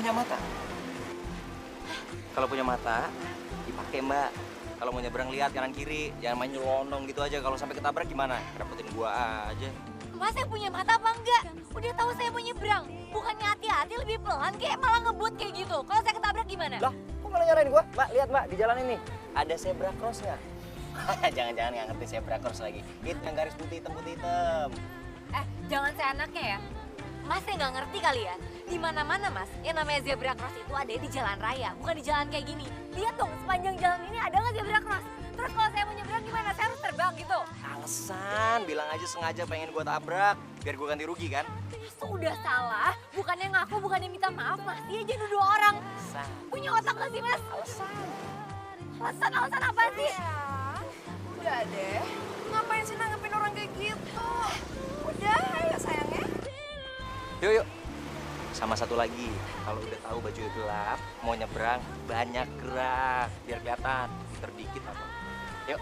punya mata? Kalau punya mata, dipakai Mbak. Kalau mau nyebrang lihat kanan kiri, jangan main nyelonong gitu aja. Kalau sampai ketabrak gimana? Repotin gua aja. Mas saya punya mata apa enggak? Udah tahu saya mau nyebrang. Bukannya hati-hati lebih pelan kayak malah ngebut kayak gitu. Kalau saya ketabrak gimana? Lah, kok malah nyarain gua? Mbak, lihat Mbak, di jalan ini ada zebra cross nggak? Jangan-jangan nggak ngerti zebra cross lagi. Itu yang garis putih hitam. Jangan seenaknya ya. Mas saya nggak ngerti kali ya. Di mana-mana Mas, yang namanya zebra cross itu ada di jalan raya, bukan di jalan kayak gini. Lihat dong, sepanjang jalan ini ada nggak zebra cross? Terus kalau saya mau nyebrang gimana? Saya harus terbang gitu. Alasan, bilang aja sengaja pengen gua tabrak, biar gua ganti rugi kan? Sudah salah, bukannya ngaku, bukannya minta maaf, masih aja nuduh orang. Alasan. Punya otak nggak sih Mas? Alasan apa sih? Udah deh, ngapain sih nanggepin orang kayak gitu? Udah ya sayangnya. Yuk. Sama satu lagi, kalau udah tahu baju gelap, mau nyebrang, banyak gerak, biar kelihatan. Terdikit apa? Yuk.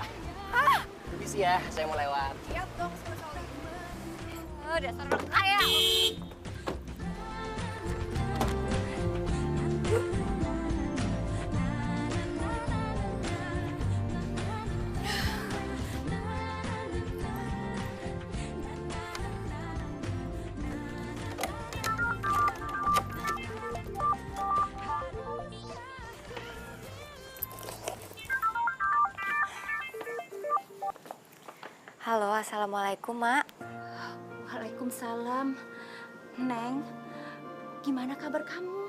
Permisi ya, saya mau lewat. Lihat dong sekali. Dasar orang kaya. Halo, assalamualaikum Mak. Waalaikumsalam. Neng, gimana kabar kamu?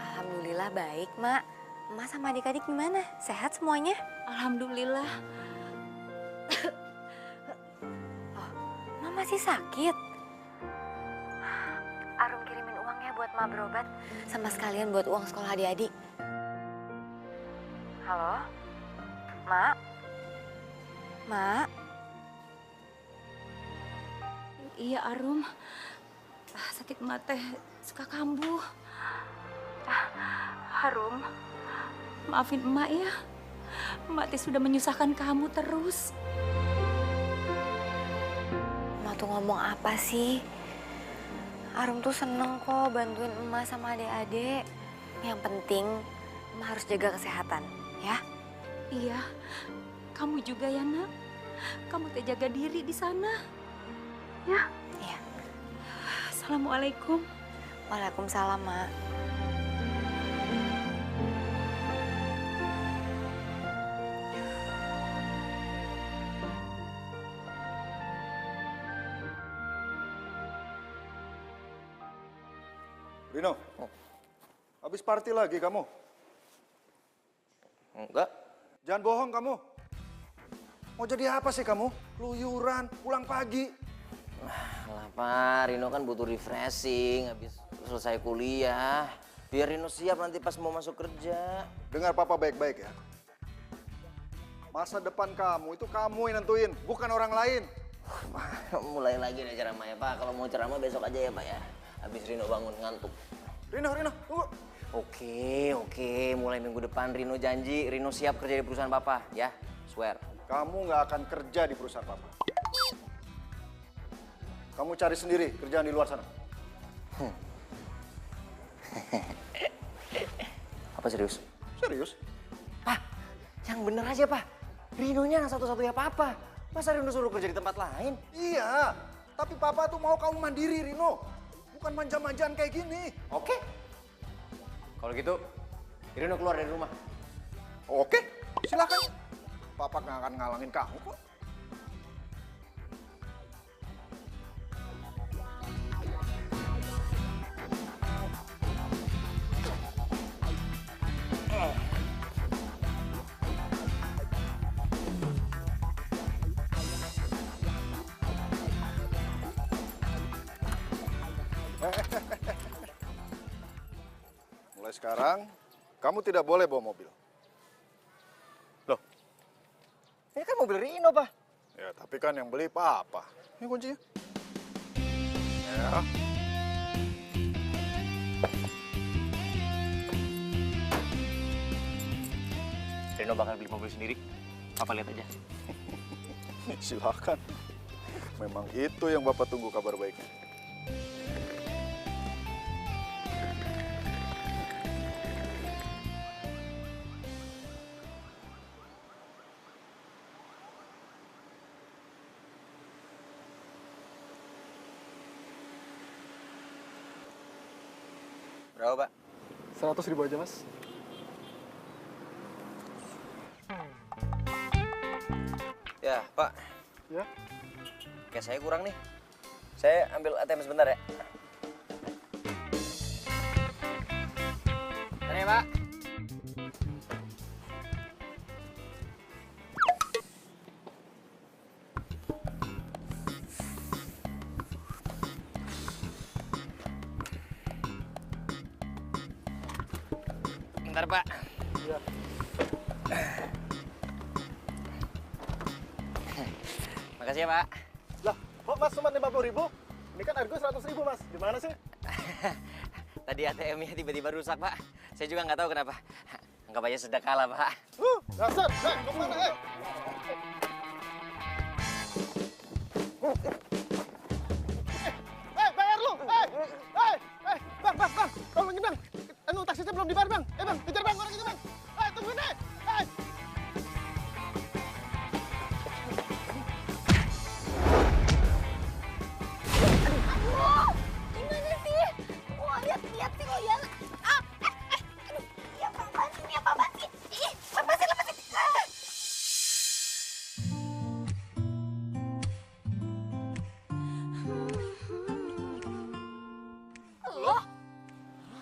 Alhamdulillah baik Mak. Mas sama adik-adik gimana? Sehat semuanya? Alhamdulillah. Mama masih sakit. Arum kirimin uangnya buat Ma berobat, sama sekalian buat uang sekolah adik-adik. Halo? Mak? Mak? Iya Arum, sakit emak teh suka kambuh. Arum, maafin emak ya. Emak teh sudah menyusahkan kamu terus. Emak tuh ngomong apa sih? Arum tuh seneng kok bantuin emak sama adik-adik. Yang penting emak harus jaga kesehatan, ya? Iya, kamu juga ya nak. Kamu teh jaga diri di sana. Ya? Iya. Assalamualaikum. Waalaikumsalam, Mak. Rino, habis party lagi kamu? Enggak. Jangan bohong kamu. Mau jadi apa sih kamu? Keluyuran, pulang pagi. Lah Pak, Rino kan butuh refreshing habis selesai kuliah. Biar Rino siap nanti pas mau masuk kerja. Dengar papa baik-baik ya. Masa depan kamu itu kamu yang nentuin, bukan orang lain. Mulai lagi deh ceramah ya Pak. Kalau mau ceramah besok aja ya Pak ya. Habis Rino bangun ngantuk. Rino, tunggu. Oke. Mulai minggu depan Rino janji Rino siap kerja di perusahaan Papa ya. Swear. Kamu nggak akan kerja di perusahaan papa. Kamu cari sendiri kerjaan di luar sana. Apa serius? Serius? Pak, yang bener aja Pak. Rinonya anak satu-satunya Papa. Masa Rino suruh kerja di tempat lain? Iya, tapi papa tuh mau kamu mandiri, Rino. Bukan manja-manjaan kayak gini. Oke. Kalau gitu, Rino keluar dari rumah. Oke, silakan. Papa nggak akan ngalangin kamu kok. Mulai sekarang, kamu tidak boleh bawa mobil. Loh, ini kan mobil Rino Pak. Ya, tapi kan yang beli papa. Ini kuncinya. Ya. Rino bakal beli mobil sendiri. Papa lihat aja. Silakan. Memang itu yang Bapak tunggu kabar baiknya. Berapa, Pak? 100.000 aja, Mas. Ya, Pak. Ya. Kayak saya kurang nih. Saya ambil ATM sebentar ya. Bentar ya, Pak. Bentar, Pak. Iya. Makasih ya, Pak. Lah, kok Mas cuma 50.000? Ini kan harga 100.000, Mas. Gimana sih? Tadi ATM-nya tiba-tiba rusak, Pak. Saya juga nggak tahu kenapa. Anggap aja sedekah lah, Pak. Dasar. Mau kemana, bayar lu! Bang! Tolongin, Bang! Taksinya belum dibayar, Bang! Bang, kejar, Bang! Orang itu, Bang! Tungguin, Gimana sih? Wah, lihat sih lo ya. Aduh, iya apaan sih? Ini apaan sih? Ih, lepasin.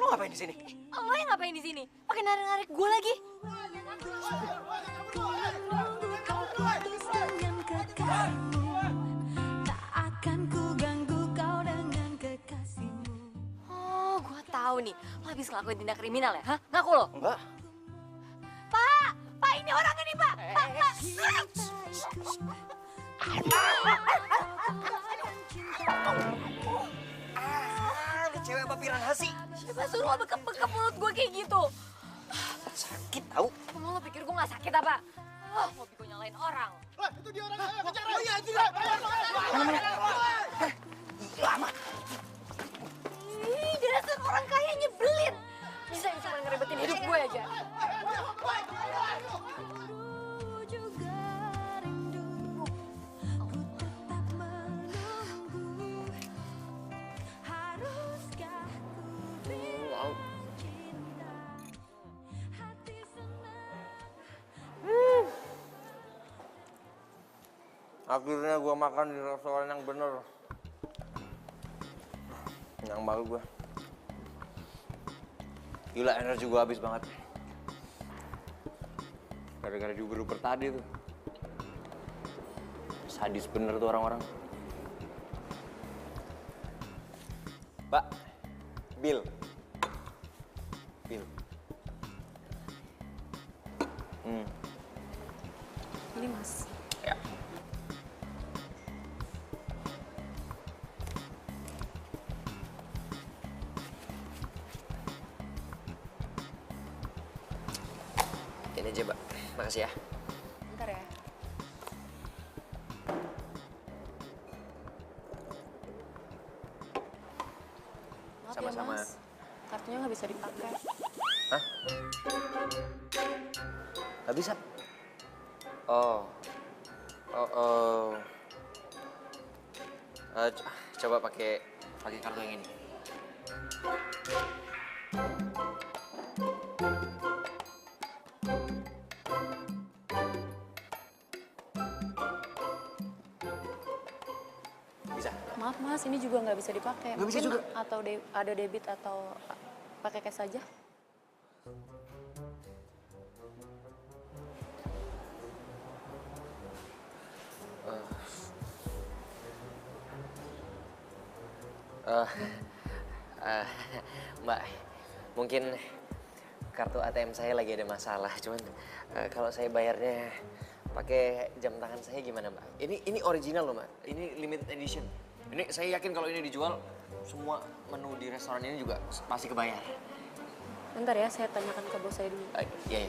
Lo ngapain di sini? Lo yang ngapain di sini? Pakai narik-narik gue lagi. Oh, gue tahu nih. Lo habis ngelakuin tindak kriminal ya? Hah? Ngaku lo? Enggak. Pak, ini orang ini, Pak. Pak. Ini cewek apa piranha sih? Siapa suruh lo bekap-bekap mulut gue kayak gitu? Sakit tahu. Emang lo pikir gue gak sakit apa? Hobi gue nyalain orang. Itu dia orangnya, ayo kejar! Oh iya, itu dia! Lama. Ih, dasar orang kaya nyebelin. Bisa cuma ngeribetin hidup gue aja. Akhirnya gue makan di restoran yang bener. Kenyang banget gue. Gila, energi gue habis banget. Gara-gara diuber-uber tadi tuh. Sadis bener tuh orang-orang. Pak, Bill. Ini, Mas. Ya. Ini aja, Mbak. Makasih ya. Bentar ya. Maaf Sama-sama. ya, Mas. Kartunya nggak bisa dipakai. Hah? Gak bisa? Oh. Coba pakai kartu yang ini. Bisa? Maaf Mas, ini juga nggak bisa dipakai. Nggak bisa Mungkin juga? Atau ada debit atau pakai cash saja? Mbak, mungkin kartu ATM saya lagi ada masalah. Cuman kalau saya bayarnya pakai jam tangan saya gimana, Mbak? Ini original loh, Mbak. Ini limited edition. Ini saya yakin kalau ini dijual, semua menu di restoran ini juga pasti kebayar. Bentar ya, saya tanyakan ke bos saya dulu. Iya.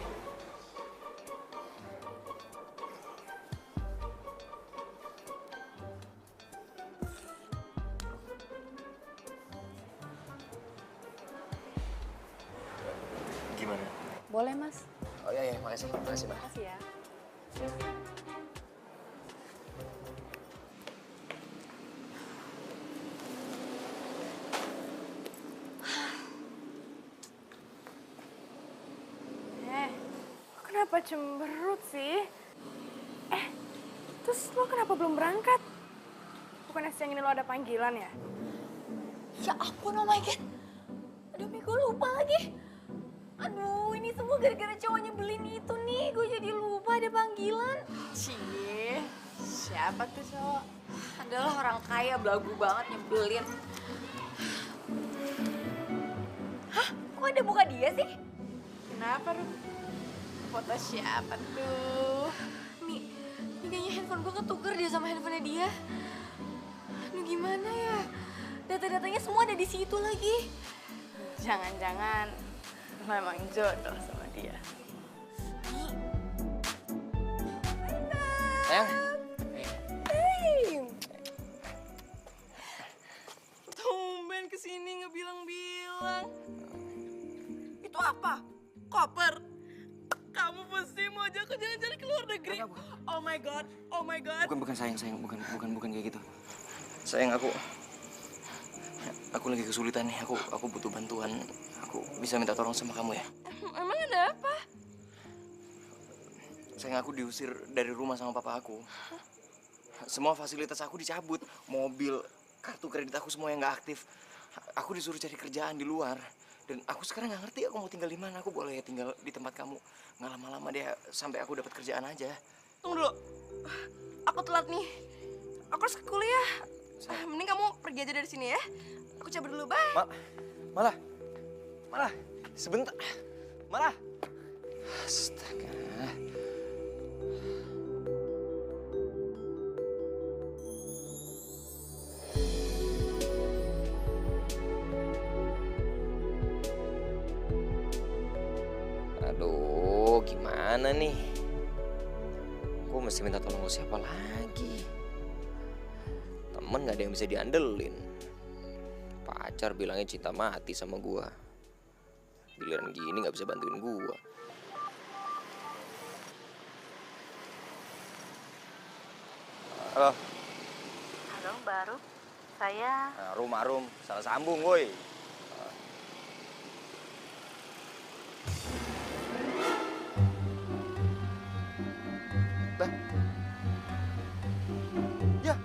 Gimana? Boleh Mas? Oh iya, makasih Mbak. Makasih ya. kenapa cemberut sih? Terus lo kenapa belum berangkat? Bukannya siang ini lo ada panggilan ya? Ya ampun, oh my God. Aduh, Mi, gue lupa lagi. Aduh, ini semua gara-gara cowok nyebelin itu nih. Gue jadi lupa ada panggilan. Cie, siapa tuh cowok? Adalah orang kaya, belagu banget, nyebelin. Hah? Kok ada muka dia sih? Kenapa, Rum? Foto siapa tuh? Mi, kayaknya handphone gue ketuker dia sama handphonenya dia. Aduh, gimana ya? Data-datanya semua ada di situ lagi. Jangan-jangan lo emang jodoh sama dia. Sayang. Tumben kesini nggak bilang-bilang. Itu apa? Koper? Kamu pasti mau ajak aku jalan-jalan ke luar negeri? Oh my god, oh my god. Bukan sayang, bukan kayak gitu. Sayang, aku lagi kesulitan nih. Aku butuh bantuan. Aku bisa minta tolong sama kamu ya? Emang ada apa? Sayang, aku diusir dari rumah sama papa aku. Semua fasilitas aku dicabut. Mobil, kartu kredit aku semua yang nggak aktif. Aku disuruh cari kerjaan di luar. Dan aku sekarang nggak ngerti aku mau tinggal di mana. Aku boleh tinggal di tempat kamu. Nggak lama-lama deh sampai aku dapat kerjaan aja. Tunggu dulu. Aku telat nih. Aku harus ke kuliah. Mending kamu pergi aja dari sini ya. Aku cabut dulu, bye. Malah. Sebentar. Malah. Astaga. Aduh, gimana nih? Gue mesti minta tolong ke siapa lagi? Temen gak ada yang bisa diandelin. Pacar bilangnya cinta mati sama gue. Giliran gini gak bisa bantuin gue. Halo. Halo, baru. Saya Arum, salah sambung, woi. Ya,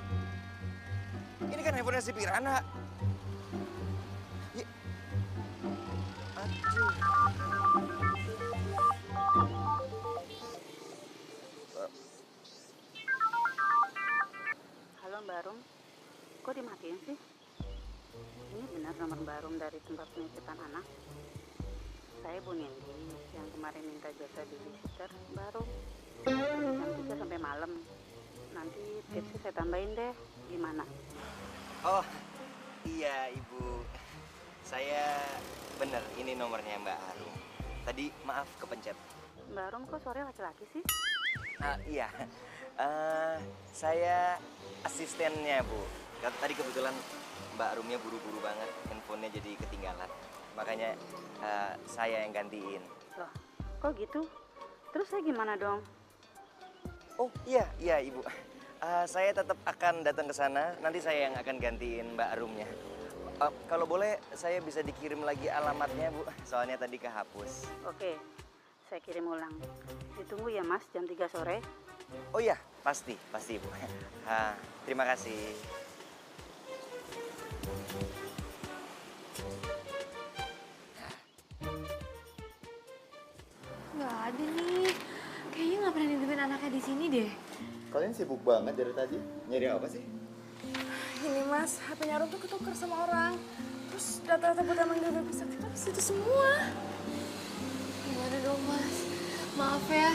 ini kan handphonenya si Pirana. Ya. Aduh. Halo, Mbak Rum. Kok dimatiin sih? Ini benar nomor Mbak Rum dari tempat penitipan anak? Saya Bu Nindi yang kemarin minta jasa babysitter Mbak Rum. Jam 3 sampai malam. Nanti tipsnya saya tambahin deh. Gimana? Oh, iya Ibu. Saya bener, ini nomornya Mbak Arum. Tadi maaf kepencet. Mbak Rum kok suaranya laki-laki sih? Iya, saya asistennya Bu. Tadi kebetulan Mbak Arumnya buru-buru banget, handphonenya jadi ketinggalan. Makanya saya yang gantiin. Loh, kok gitu? Terus saya gimana dong? Oh iya Ibu. Saya tetap akan datang ke sana. Nanti saya yang akan gantiin Mbak Arumnya. Kalau boleh, saya bisa dikirim lagi alamatnya Bu. Soalnya tadi kehapus. Oke, saya kirim ulang. Ditunggu ya Mas, jam 3 sore. Oh iya, pasti Ibu. Terima kasih. Nggak ada nih. Kayaknya nggak pernah nitipin anaknya di sini deh. Kalian sibuk banget dari tadi. Nyari apa sih? Ini mas, HP-nya Rum tuh ketuker sama orang. Terus data-data buat manggil babysitter kita di situ semua. Gimana dong, Mas? Maaf ya.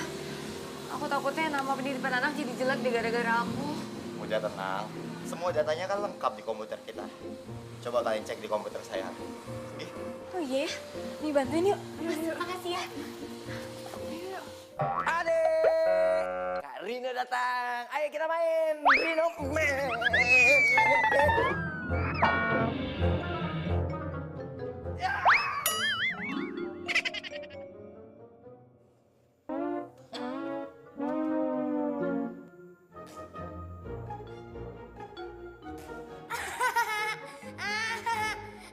Aku takutnya nama penitipan anak jadi jelek deh gara-gara aku. Udah tenang. Semua datanya kan lengkap di komputer kita. Coba kalian cek di komputer saya. Ih, Oh iya ya? Nih bantuin yuk. Makasih ya. Adek, Kak Rino datang. Ayo kita main. Rino main.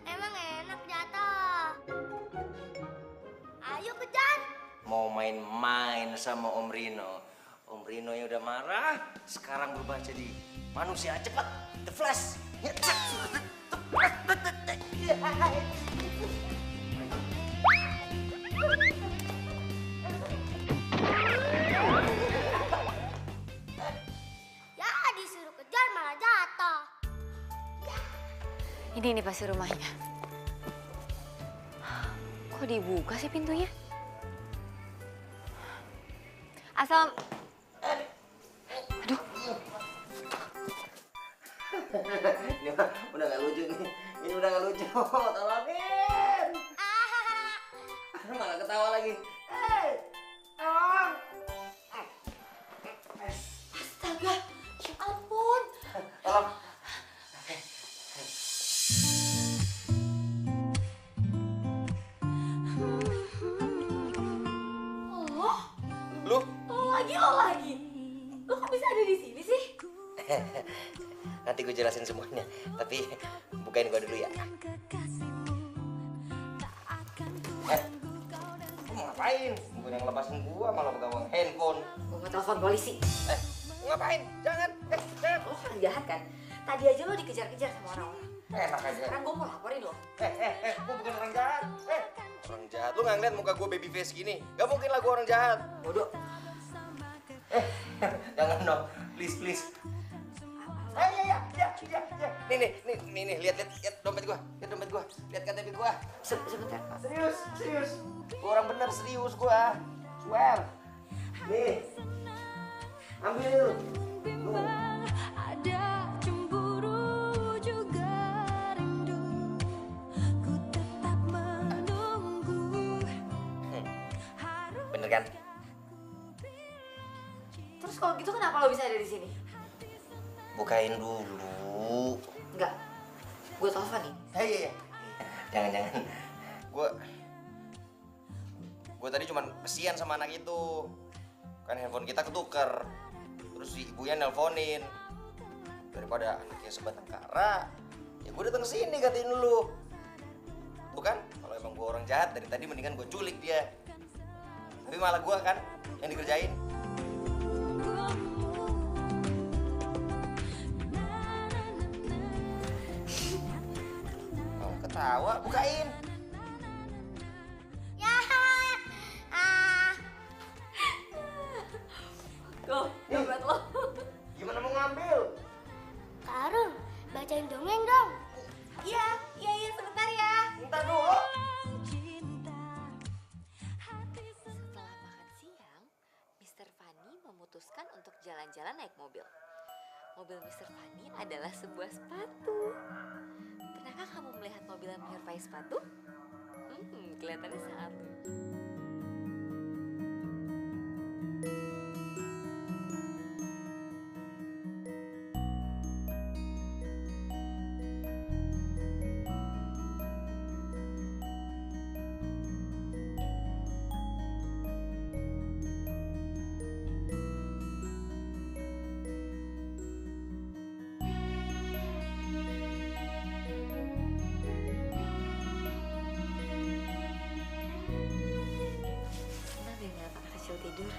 Emang enak jatuh. Ayo kejar. Mau main-main sama Om Rino. Om Rino yang udah marah, sekarang berubah jadi manusia cepat. The Flash. Ya disuruh kejar malah jatuh. Ini pasti rumahnya. Kok dibuka sih pintunya? Asal... Aduh. Ini mah udah gak lucu nih. Ini udah gak lucu. Tolongin. Malah ketawa lagi. Hei, tolong. Astaga, ya ampun. Tolong. Lu? Lo lagi. Lo kok bisa ada di sini sih? Nanti gue jelasin semuanya. Tapi bukain gue dulu ya. Lu mau ngapain? Bukan yang lepasin gua, malah pegang handphone. Gue mau telepon polisi. Ngapain? Jangan. Jangan. Lo kan jahat kan? Tadi aja lo dikejar-kejar sama orang-orang. Enak aja. Sekarang gue mau laporin lo. Gua bukan orang jahat. Orang jahat. Lu nggak ngeliat muka gue baby face gini? Gak mungkin lah gue orang jahat. Bodoh. Jangan dong. Please. Ya. Nih, lihat dompet gua. Lihat KTP gua. Sebentar. Serius. Gua orang bener serius gua. Swear. Nih. Ambil dulu. Ada cemburu juga rindu, ku tetap menunggu. Bener kan? Terus kalau gitu kenapa lo bisa ada di sini? Bukain dulu. Enggak. Gue telepon nih. Iya. Jangan. Gue tadi cuman kesian sama anak itu. Kan handphone kita ketuker. Terus si ibunya nelponin. Daripada anaknya sebatang kara, ya gue datang ke sini gantiin dulu. Tuh kan, kalau emang gue orang jahat dari tadi mendingan gue culik dia. Tapi malah gue kan yang dikerjain. Oh, ketawa, bukain. Ya. Ah. Go, dompet lo. Gimana mau ngambil? Kak Arun, bacain dongeng dong. Iya, sebentar ya. Ntar dulu. Setelah makan siang, Mr. Fanny memutuskan untuk jalan-jalan naik mobil. Mobil Mr. Fanny adalah sebuah sepatu. Pernahkah kamu melihat mobil yang menyerupai sepatu? Kelihatannya sangat lucu. Senang deh ngeliat anak kecil tidur.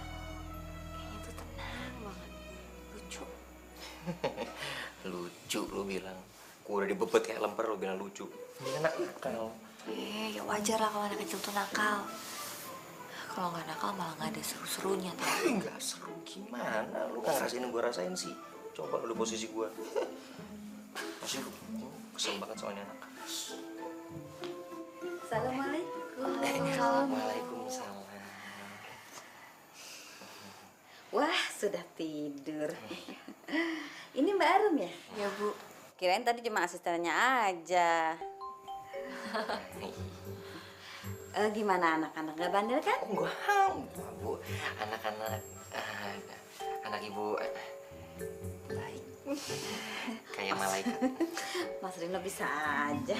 Kayaknya tuh tenang banget. Lucu. Lucu lu bilang. Gue udah dibebet kayak lemper lu bilang lucu. Ini anak nakal. Ya wajar lah kalau anak kecil tuh nakal. Kalau nggak nakal malah nggak ada seru-serunya tau. Enggak seru gimana? Lu gak ngerasain yang gue rasain sih. Coba lu posisi gue. Masih lu kesel banget soalnya anak. Assalamualaikum. Waalaikumsalam. Wah, sudah tidur. Ini Mbak Arum ya? Ya Bu. Kirain tadi cuma asistennya aja. Gimana anak-anak, gak bandel kan? Enggak, Bu. Anak ibu baik. Kayak malaikat. Mas Rino bisa aja.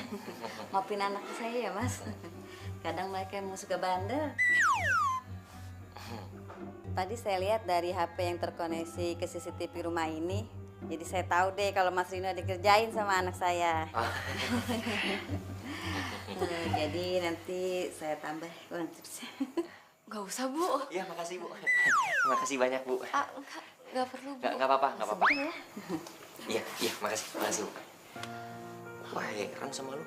Maafin anak saya ya, Mas. Kadang mereka emang suka bandel. Tadi saya lihat dari HP yang terkoneksi ke CCTV rumah ini. Jadi saya tahu deh kalau Mas Rino dikerjain sama anak saya. Jadi nanti saya tambah uang tipsnya. Nggak usah, Bu. Iya, makasih, Bu. Makasih banyak, Bu. Nggak perlu, Bu. Nggak apa-apa, nggak apa-apa. Iya, makasih, Bu. Wah, heran sama lu.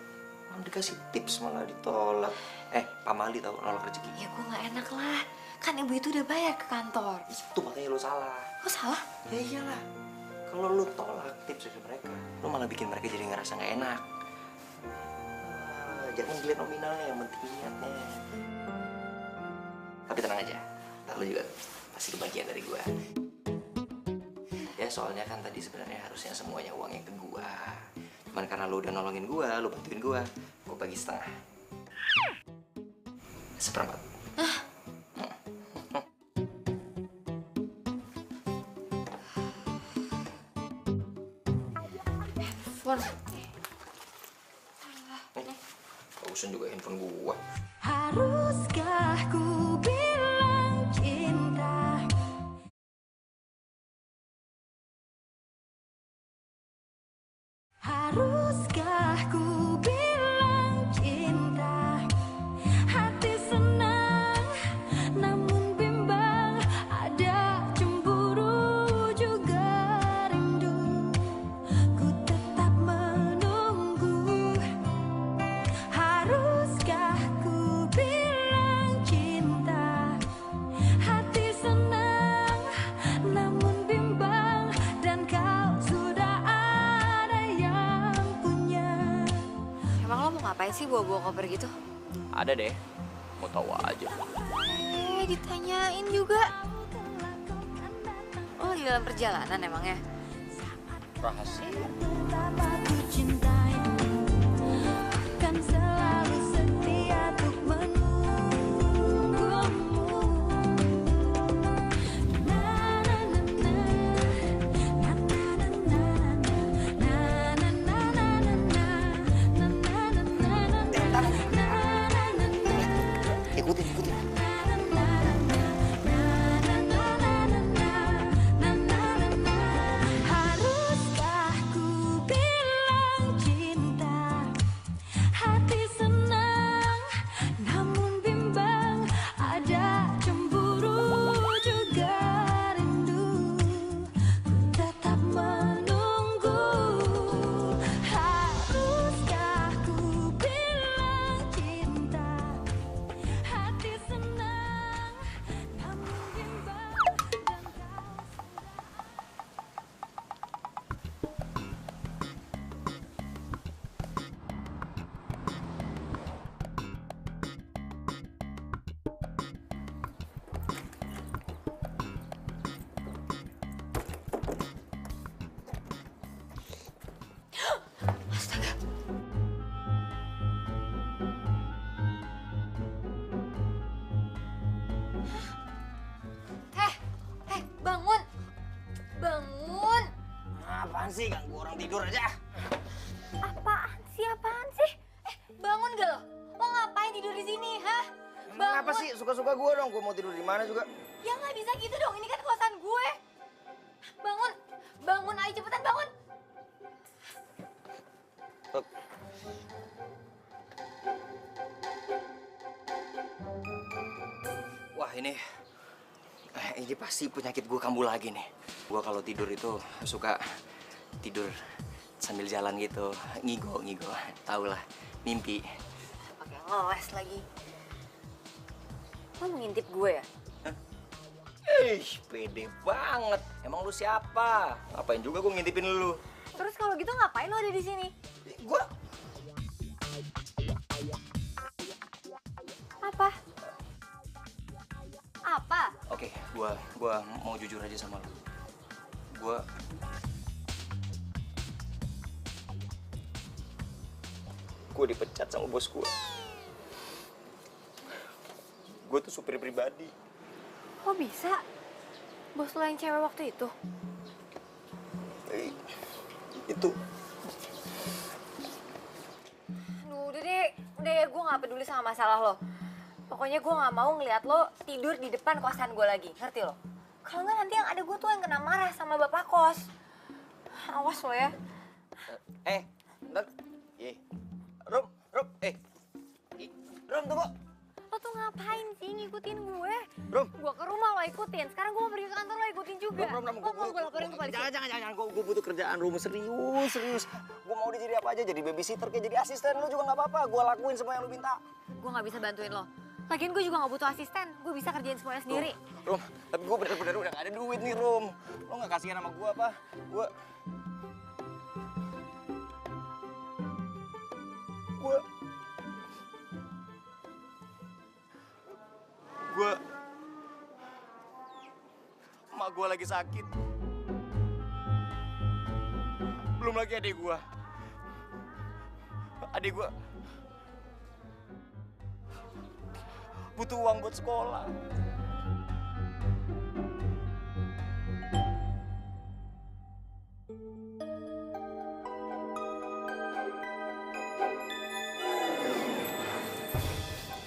Orang dikasih tips malah ditolak. Pamali tau nolak rezeki. Ya gue nggak enak lah. Kan ibu itu udah bayar ke kantor. Itu makanya lu salah. Kok salah? Ya iyalah. Kalau lu tolak tips dari mereka, lu malah bikin mereka jadi ngerasa nggak enak. Jangan dilihat nominalnya, yang penting niatnya. Tapi tenang aja, ntar lu juga pasti kebagian dari gua. Ya soalnya kan tadi sebenarnya harusnya semuanya uangnya ke gua. Cuman karena lu udah nolongin gua, lu bantuin gua bagi setengah. Seperempat. Phone. Kausan juga handphone gua. Haruskah ku bilang cinta? Haruskah ku bilang cinta? Hati senang, namun bimbang. Ada cemburu juga rindu. Ku tetap menunggu. Haruskah ku bilang cinta? Hati senang, namun bimbang. Dan kau sudah ada yang punya. Emang lo mau ngapain sih bawa-bawa koper gitu? Ada deh. Mau tahu aja. Ditanyain juga. Oh, di dalam perjalanan emangnya? Rahasia. Betapa ku cintaimu, akan selalu setia untuk menunggumu. Na na na na, na na na na, na na na na na, na na na na na. Ikutin. Haruskah ku bilang cinta? Hati senang, namun bimbang. Ada cemburu juga rindu. Ku tetap menunggu. Haruskah ku bilang cinta? Hati senang, namun bimbang. Bangun! Bangun! Apaan sih, ganggu orang tidur aja? Apaan sih? Bangun gak lo? Lo ngapain tidur di sini, hah? Kenapa sih? Suka-suka gue dong, gue mau tidur di mana juga. Ya nggak bisa gitu dong, ini kan kosan gue. Bangun, ayo cepetan bangun. Wah ini pasti penyakit gue kambuh lagi nih. Gue kalau tidur itu suka tidur sambil jalan gitu, ngigo. Tau lah, mimpi. Pakai ngeles lagi. Lo mau ngintip gue ya? Pede banget. Emang lu siapa? Ngapain juga gue ngintipin lu? Terus kalau gitu ngapain lo ada di sini? Gue Apa? Oke, gua mau jujur aja sama lu. Gua dipecat sama bos gua. Gua tuh supir pribadi. Kok bisa? Bos lo yang cewek waktu itu? Itu Udah deh, gue gak peduli sama masalah lo. Pokoknya gue gak mau ngeliat lo tidur di depan kosan gue lagi, ngerti lo? Kalau nggak nanti yang ada gue tuh yang kena marah sama bapak kos. Awas lo ya. bentar. Rom, Rom, tunggu. Lo tuh ngapain sih ngikutin gue? beneran kok, gue butuh kerjaan Rum, serius. Gue mau jadi apa aja, jadi babysitter kayak jadi asisten lu juga nggak apa-apa. Gue lakuin semua yang lu minta. Gue nggak bisa bantuin lo. Lagian gue juga nggak butuh asisten. Gue bisa kerjain semuanya sendiri. Rum, tapi gue bener-bener udah gak ada duit nih Rum. Lo nggak kasihan sama gue apa? Gue emak gue lagi sakit. Belum lagi adik gue. Adik gue butuh uang buat sekolah.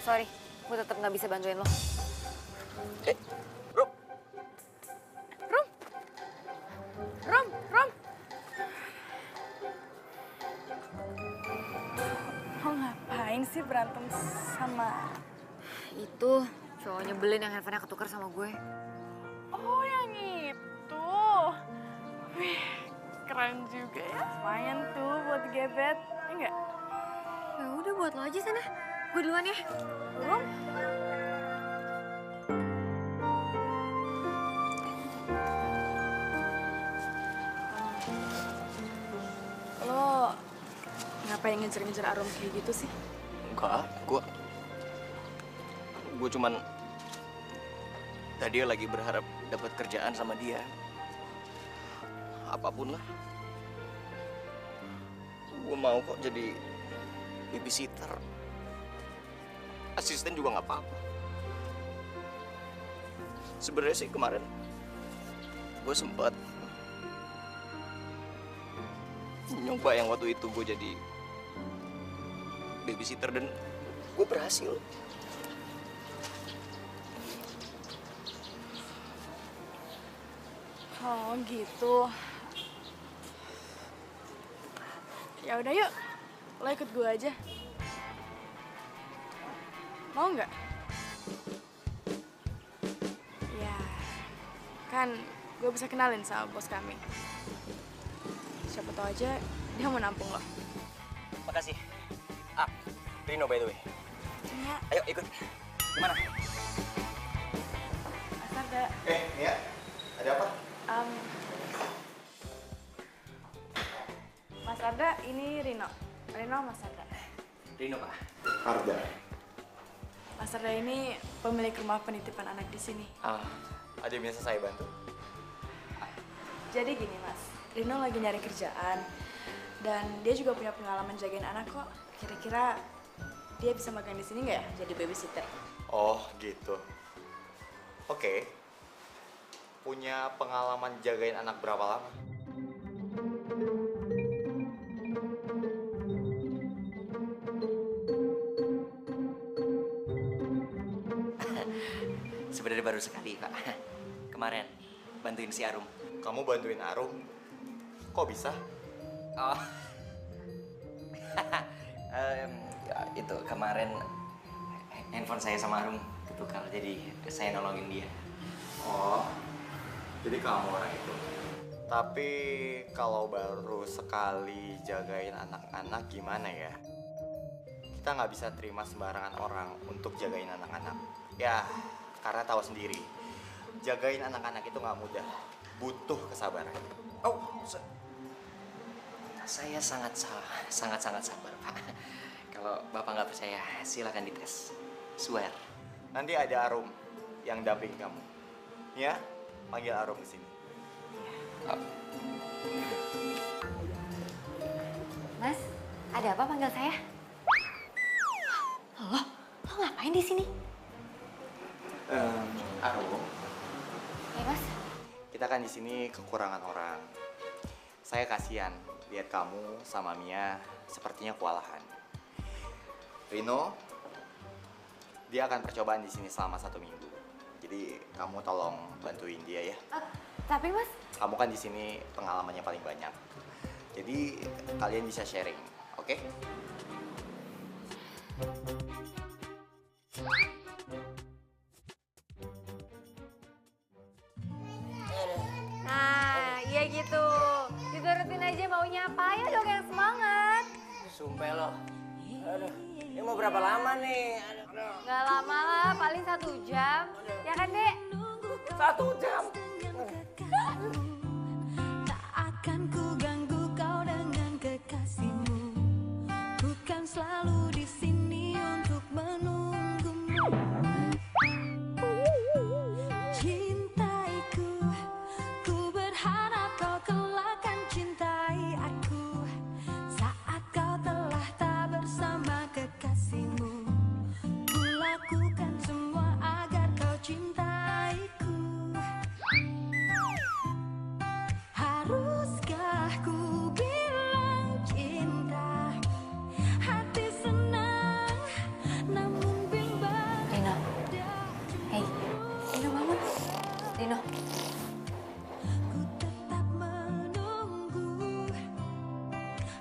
Sorry, gue tetap nggak bisa bantuin lo. Rum, Rom. Lo ngapain sih berantem sama... Itu cowok nyebelin yang handphonenya ketukar sama gue. Oh, yang itu. Wih, keren juga ya. Lumayan tuh buat gebet. Enggak? Ya udah buat lo aja sana. Gue duluan ya. Rom? Lo ngapain ngejar-ngejar Arum kayak gitu sih? enggak, gue cuman tadi lagi berharap dapat kerjaan sama dia. Apapun lah. Gue mau kok jadi babysitter. Asisten juga nggak apa-apa. Sebenarnya sih kemarin gue sempat nyoba yang waktu itu gue jadi babysitter dan gue berhasil. Oh gitu. Ya udah yuk, lo ikut gue aja. Mau nggak? Ya, kan gue bisa kenalin sama bos kami. Siapa tahu aja dia mau nampung lo. Makasih. Ah, Rino by the way. Nia, Ayo ikut. Kemana? Sarda. Nia, ada apa? Mas Arda, ini Rino. Rino, Mas Arda. Rino Pak. Arda. Mas Arda ini pemilik rumah penitipan anak di sini. Ada yang biasa saya bantu. Jadi gini Mas, Rino lagi nyari kerjaan dan dia juga punya pengalaman jagain anak kok. Kira-kira dia bisa magang di sini nggak ya jadi babysitter? Oh gitu. Oke. Punya pengalaman jagain anak berapa lama? Sebenarnya baru sekali Pak. Kemarin bantuin si Arum. Kamu bantuin Arum? Kok bisa? Oh. Ya, itu kemarin handphone saya sama Arum ketukar, jadi saya nolongin dia. Oh, jadi kamu orang itu. Tapi kalau baru sekali jagain anak-anak gimana ya? Kita nggak bisa terima sembarangan orang untuk jagain anak-anak. Ya, karena tahu sendiri, jagain anak-anak itu nggak mudah. Butuh kesabaran. Oh, saya sangat sabar Pak. Kalau Bapak nggak percaya, silakan dites. Swear. Nanti ada Arum yang damping kamu. Ya, panggil Arum ke sini. Mas, ada apa panggil saya? Lo ngapain di sini? Arum, Ya Mas, kita kan di sini kekurangan orang. Saya kasihan lihat kamu sama Mia sepertinya kewalahan. Rino, dia akan percobaan di sini selama 1 minggu. Jadi kamu tolong bantuin dia ya. tapi Mas, Kamu kan di sini pengalamannya paling banyak. Jadi kalian bisa sharing, oke? nah iya gitu. apa? Ayo dong yang semangat. Sumpah lo. Aduh, ini mau berapa lama nih? Aduh. Gak lama lah, paling 1 jam. Ya kan, Dek? 1 jam. Tak akan ku ganggu kau dengan kekasihmu. Bukan selalu di sini untuk menunggumu. Cintaiku, ku berharap kau kelak akan cintai aku. Saat kau telah tak bersama kekasihmu, ku lakukan semua agar kau cintaiku. Haruskah ku bilang cinta? Hati senang, namun bimbang. Dino. Hei, Dino bangun. Dino. Ku tetap menunggu.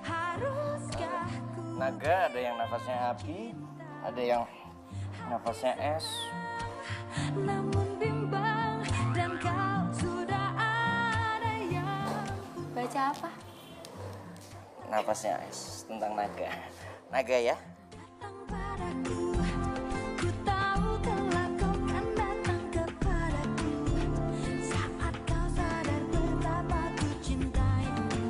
Haruskah ku Naga ada yang nafasnya api, ada yang nafasnya es. namun bimbang, dan kau sudah ada yang Baca apa? Nafasnya es tentang naga. Naga ya? datang padaku. Ku tahu kelak kau kan datang kepadaku. Saat kau sadar betapa ku cintaimu,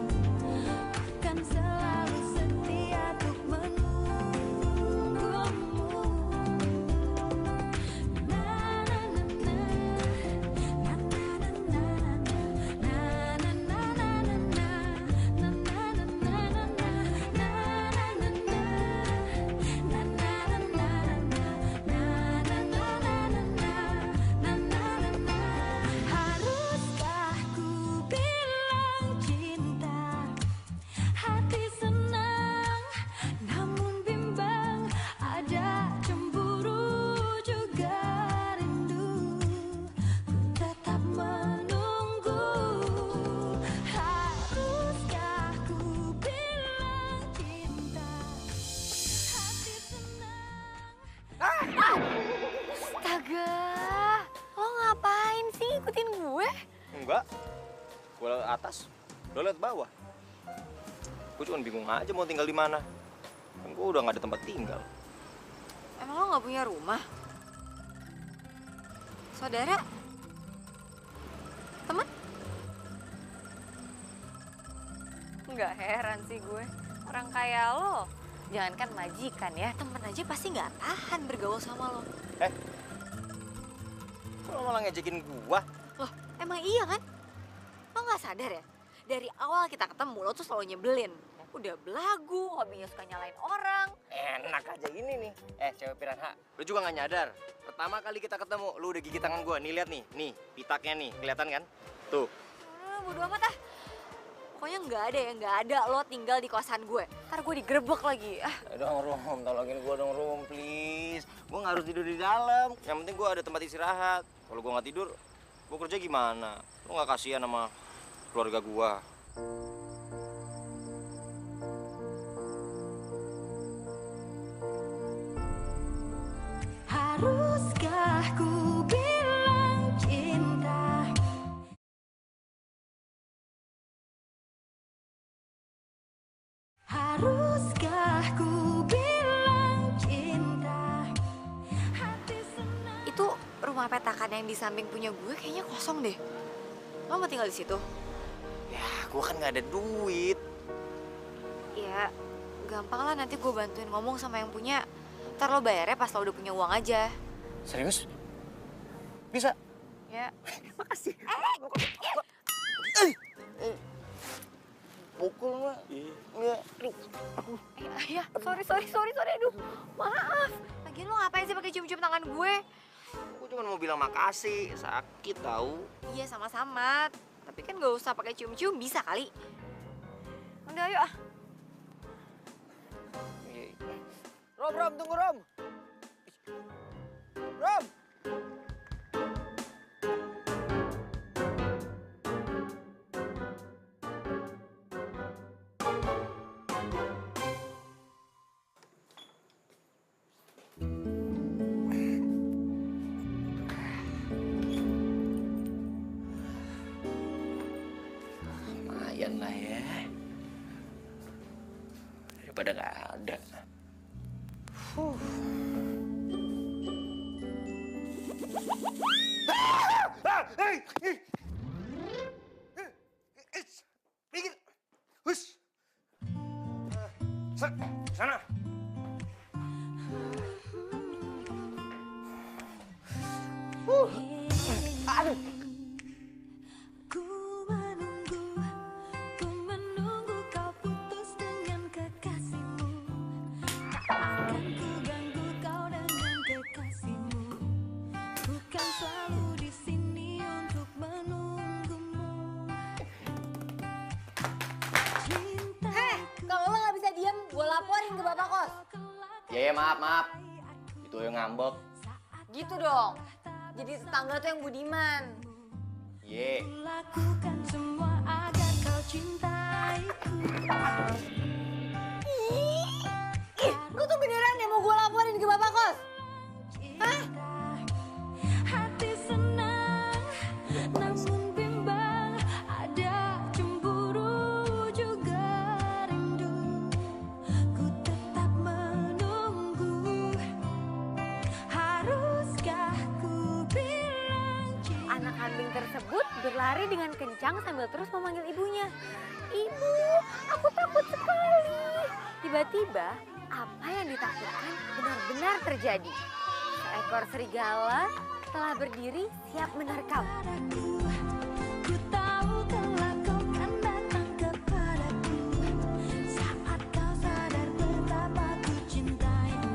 akan selalu setia untuk menunggumu. Na na na na, na na na na, na na na na na, na na na na na. Haruskah ku bilang cinta? Hati senang, namun bimbang, ada cemburu juga rindu. Ku tetap menunggu. Haruskah ku bilang cinta? Hati senang. Astaga, lo ngapain sih ngikutin gue? Enggak. Gue liat atas, lo liat bawah. Gue cuma bingung aja mau tinggal di mana. Kan gue udah nggak ada tempat tinggal. Emang lo nggak punya rumah? Saudara? Temen? Nggak heran sih gue. Orang kayak lo, jangankan majikan ya, temen aja pasti nggak tahan bergaul sama lo. Kok lo malah ngejekin gua? Loh, emang iya kan? Lo nggak sadar ya? Dari awal kita ketemu, lo tuh selalu nyebelin. Udah belagu, hobinya suka nyalain orang. Enak aja ini nih. Cewek piranha, lo juga nggak nyadar. Pertama kali kita ketemu, lo udah gigit tangan gua. Nih lihat nih pitaknya nih, kelihatan kan? Tuh. Bodo amat ah. Pokoknya nggak ada lo tinggal di kosan gue. Ntar gue digerebek lagi. Dong Rum, tolongin gua dong Rum, please. Gua nggak harus tidur di dalam. Yang penting gua ada tempat istirahat. Kalau gua nggak tidur, gua kerja gimana? Lo nggak kasihan sama keluarga gua? Haruskah ku bilang cinta? Haruskah ku bilang cinta? Hati senang. Itu rumah petakan yang di samping punya gue kayaknya kosong deh. Lo mau tinggal di situ? Ya, gua kan nggak ada duit. Ya, gampang lah nanti gue bantuin ngomong sama yang punya. Ntar lo bayarnya pas lo udah punya uang aja. Serius? Bisa? Ya. Makasih. Pukul mah. Iya. Ya, sorry. Aduh, maaf. Lagian lo ngapain sih pakai cium-cium tangan gue? Gua cuma mau bilang makasih. Sakit tahu. Iya, sama-sama. Tapi kan gak usah pakai cium-cium, bisa kali. Udah, ayo ah. Rom, tunggu Rom. Rom. Lumayan lah ya. pada nggak ada. Minggir. Hus. Sana. Aduh. Ku menunggu kau putus dengan kekasihmu. Tak akan ku ganggu kau dengan kekasihmu. Bukan selalu di sini untuk menunggumu. Heh, kalau lo nggak bisa diem, gue laporin ke bapak kos. Ya maaf. Itu yang ngambek. Gitu dong. Jadi tetangga tuh yang budiman. Ye. Lakukan semua agar kau cintaiku. Ih, lu tuh beneran ya mau gue laporin ke bapak kos? Hah? Hati senang, namun bimbang. Ada cemburu juga rindu. Ku tetap menunggu. Haruskah ku bilang cinta? Anak kambing tersebut berlari dengan kencang sambil terus memanggil ibunya. Ibu, aku takut sekali. Tiba-tiba, apa yang ditakutkan benar-benar terjadi. Seekor serigala telah berdiri siap menerkam. Ku tahu kelak kau kan datang kepadaku. Saat kau sadar betapa ku cintaimu.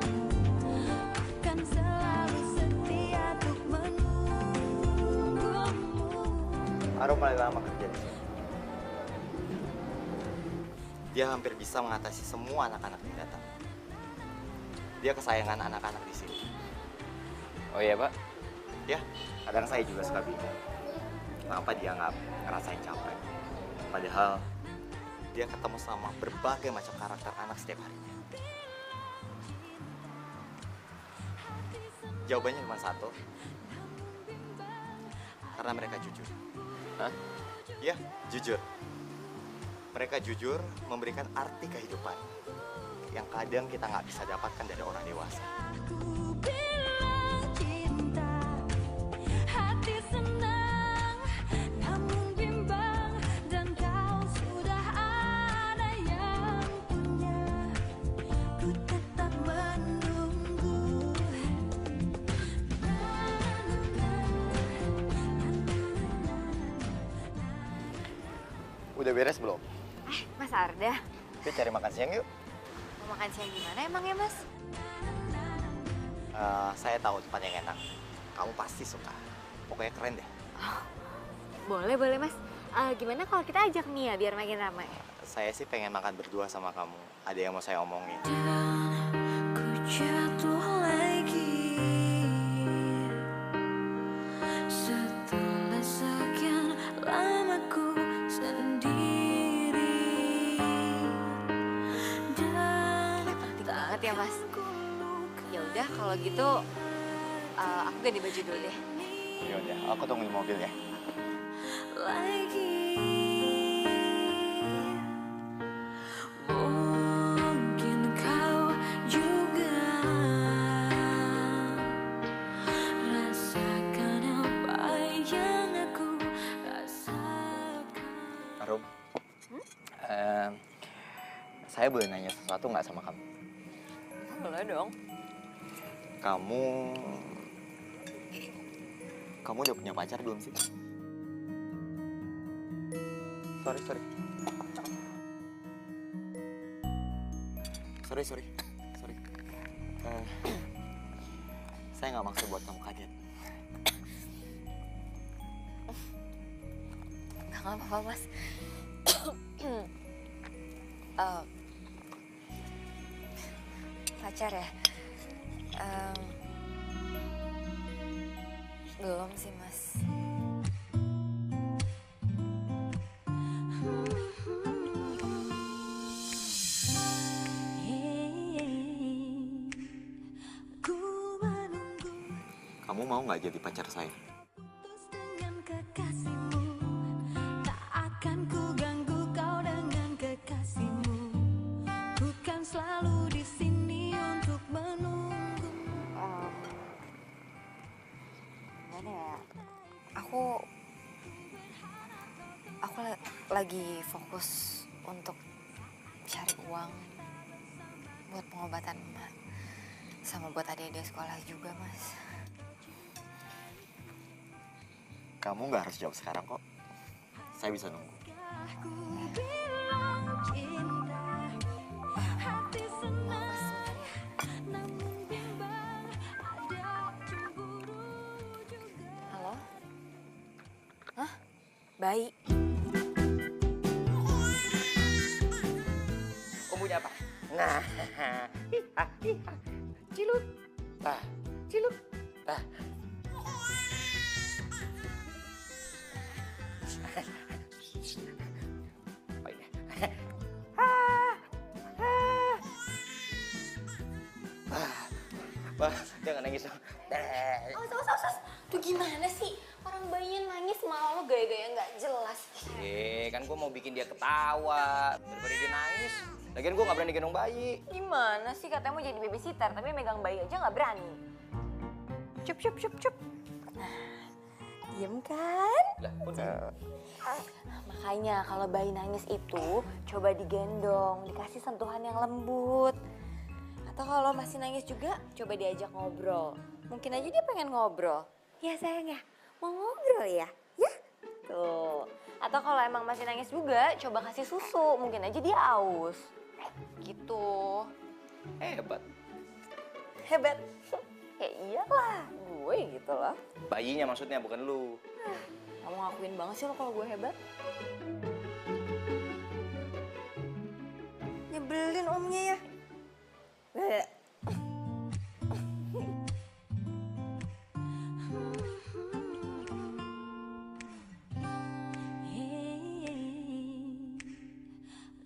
Akan selalu setia untuk menunggumu. Arum paling lama kerja di sini. Dia hampir bisa mengatasi semua anak-anak yang datang. Dia kesayangan anak-anak di sini. Oh iya Pak. Ya, kadang saya juga suka bingung. Kenapa dia nggak ngerasain capek? Padahal dia ketemu sama berbagai macam karakter anak setiap harinya. Jawabannya cuma satu. Karena mereka jujur. Hah? Ya, jujur. Mereka jujur memberikan arti kehidupan yang kadang kita nggak bisa dapatkan dari orang dewasa. Ku bilang cinta, hati senang, namun bimbang. Dan kau sudah ada yang punya. Ku tetap menunggu. Udah beres belum? Mas Arda, Kita cari makan siang yuk. mau makan siang di mana emang ya Mas? Saya tahu tempat yang enak. Kamu pasti suka. Pokoknya keren deh. Boleh Mas. Gimana kalau kita ajak Mia biar makin ramai? Saya sih pengen makan berdua sama kamu. Ada yang mau saya omongin. Ku jatuh lagi setelah sekian lama ku sendiri. Penting banget ya Mas. Ya udah kalau gitu aku ganti baju dulu deh. Ya udah, aku tunggu di mobil ya. Lagi mungkin kau juga rasakan apa yang aku rasakan. Arum, saya boleh nanya sesuatu nggak sama kamu? Boleh dong. Kamu udah punya pacar belum sih? Sorry. Saya nggak maksud buat kamu kaget. Nggak apa-apa Mas. Pacar ya? Belum sih Mas. Kamu mau nggak jadi pacar saya? Dengan kekasihmu, tak akan ku ganggu kau dengan kekasihmu. Bukan selalu di sini untuk menunggu. Gimana ya? Aku lagi fokus untuk cari uang buat pengobatan emak. Sama buat adik-adik sekolah juga, Mas. Kamu nggak harus jawab sekarang kok. Saya bisa nunggu. Ku bilang cinta, hati senang, namun bimbang, ada cemburu juga. Halo? Hah? Bayi? Kamu punya apa? Nah, cilut, cilut, apa ini? Bah, jangan nangis dong. Awas. Tuh gimana sih? Orang bayinya nangis malah lo gaya-gaya nggak jelas. Kan gue mau bikin dia ketawa daripada dia nangis. Lagian gue nggak berani gendong bayi. Gimana sih katanya mau jadi babysitter tapi megang bayi aja nggak berani. Cup. Nah, diem kan? Lah, udah. Makanya kalau bayi nangis itu coba digendong, dikasih sentuhan yang lembut. Atau kalau masih nangis juga coba diajak ngobrol. Mungkin aja dia pengen ngobrol. Ya sayang ya, mau ngobrol ya? Ya? Tuh. Atau kalau emang masih nangis juga coba kasih susu, mungkin aja dia aus. Gitu. Hebat. Ya iyalah, gue gitu loh. Bayinya maksudnya, bukan lu. Kamu ngakuin banget sih lo kalau gue hebat. Nyebelin omnya ya.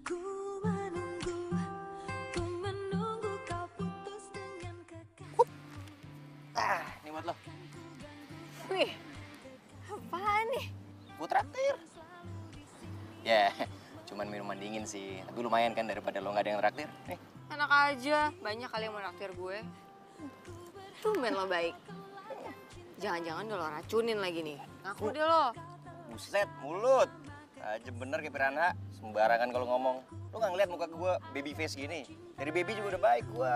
Ku menunggu kau putus dengan kekasih. Ini buat lo. Wih, apaan nih? Gue traktir. Ya, cuman minuman dingin sih. Tapi lumayan kan daripada lo nggak ada yang traktir. Nih. Enak aja, banyak kali yang mau naktir gue. Tumben lo baik. Jangan-jangan udah lo racunin lagi nih. Ngaku deh lo. Buset, mulut. Aja bener kayak piranha. Sembarangan kalau ngomong. Lo nggak ngeliat muka gue baby face gini? Dari baby juga udah baik gue.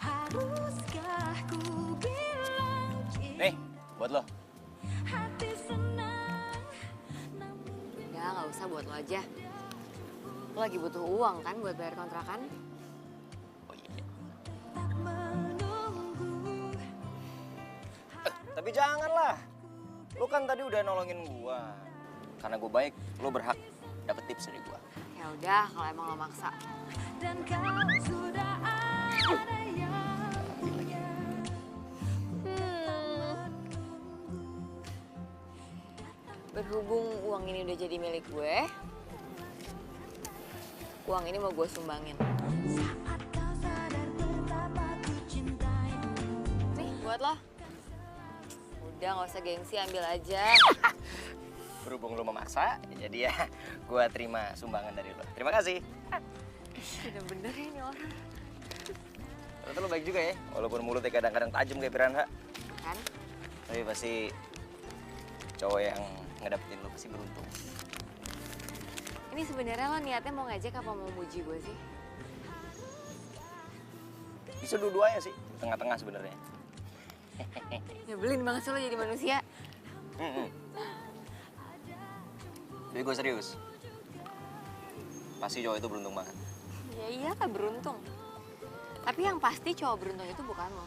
Haruskah ku bilang cinta, Nih, buat lo. hati senang, Udah, nggak usah buat lo aja. Lo lagi butuh uang kan buat bayar kontrakan? Oh iya. tak menunggu. Tapi janganlah. Lo kan tadi udah nolongin gue. Karena gue baik, lo berhak dapet tips dari gue. Ya udah, kalau emang lo maksa. Dan kau sudah ada yang Berhubung uang ini udah jadi milik gue, uang ini mau gue sumbangin. saat kau sadar betapa ku cintaimu. Nih, buat lo. Udah, nggak usah gengsi, ambil aja. Berhubung lo memaksa, jadi ya gue terima sumbangan dari lo. Terima kasih. Udah bener ya ini orang. Ternyata lo baik juga ya, walaupun mulutnya kadang-kadang tajam kayak piranha. Kan? Tapi pasti cowok yang ngedapetin lo pasti beruntung. Ini sebenarnya lo niatnya mau ngajak apa mau muji gue sih? Bisa dua-duanya sih, tengah-tengah sebenarnya. Nyebelin banget sih lo jadi manusia. Jadi gue serius. Pasti cowok itu beruntung banget. Ya iyalah beruntung. Tapi yang pasti cowok beruntung itu bukan lo.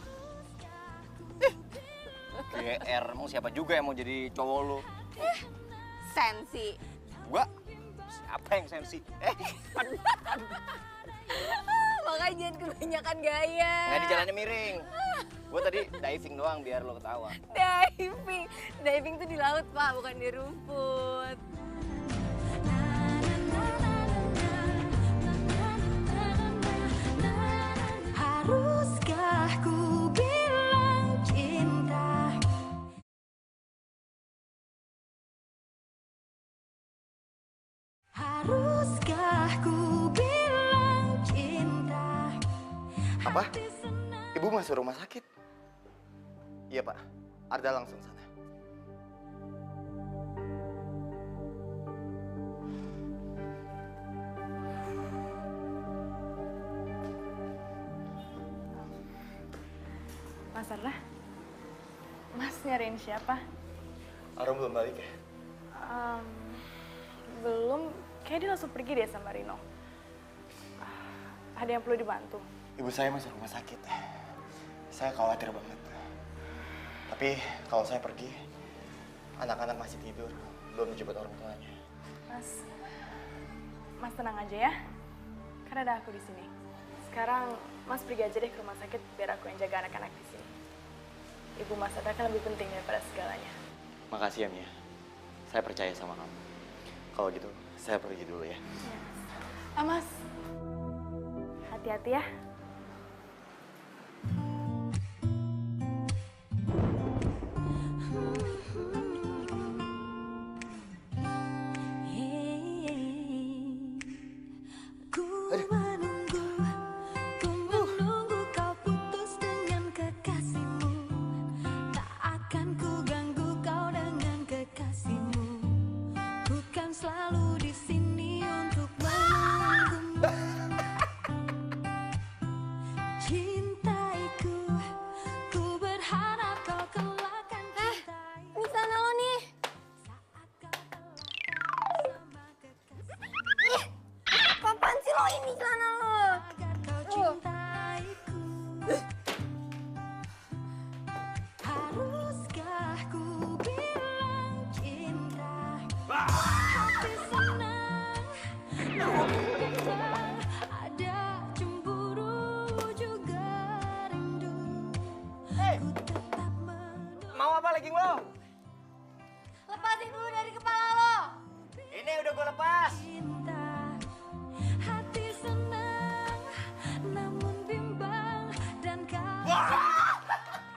GR, emang siapa juga yang mau jadi cowok lo? Sensi. Gua? Siapa yang sensi? Aduh. Makanya jangan kebanyakan gaya. Nggak di jalannya miring. Gue tadi diving doang biar lo ketawa. Diving tuh di laut pak, bukan di rumput. Haruskah ku bilang cinta? Haruskah ku Apa? Ibu masuk rumah sakit? Iya Pak, Arda langsung sana. Mas Arda, Mas nyariin siapa? Arum belum balik ya? Belum, kayak dia langsung pergi deh sama Rino. Ada yang perlu dibantu? Ibu saya masuk rumah sakit. Saya khawatir banget. Tapi kalau saya pergi, anak-anak masih tidur, belum dijemput orang tuanya. Mas tenang aja ya, karena ada aku di sini. Sekarang Mas pergi aja deh ke rumah sakit biar aku yang jaga anak-anak di sini. Ibu Mas Arda kan lebih penting daripada segalanya. Makasih ya Mia, saya percaya sama kamu. Kalau gitu, saya pergi dulu ya. Mas, hati-hati ya. Ku menunggu kau putus dengan kekasihmu. Tak akan ku ganggu kau dengan kekasihmu. Ku kan selalu di sini untuk menunggumu. Cintaiku, ku berharap kau kelak akan cintai. Ini sana lo nih. Ih, apaan sih lo ini sana lo? Haruskah ku bilang cinta? Hati senang, namun ada cemburu juga rindu. Ku tetap Mau apa lagi lo? Lepasin dulu dari kepala lo. Ini udah gue lepas. mencinta. Hati senang, namun bimbang dan kau.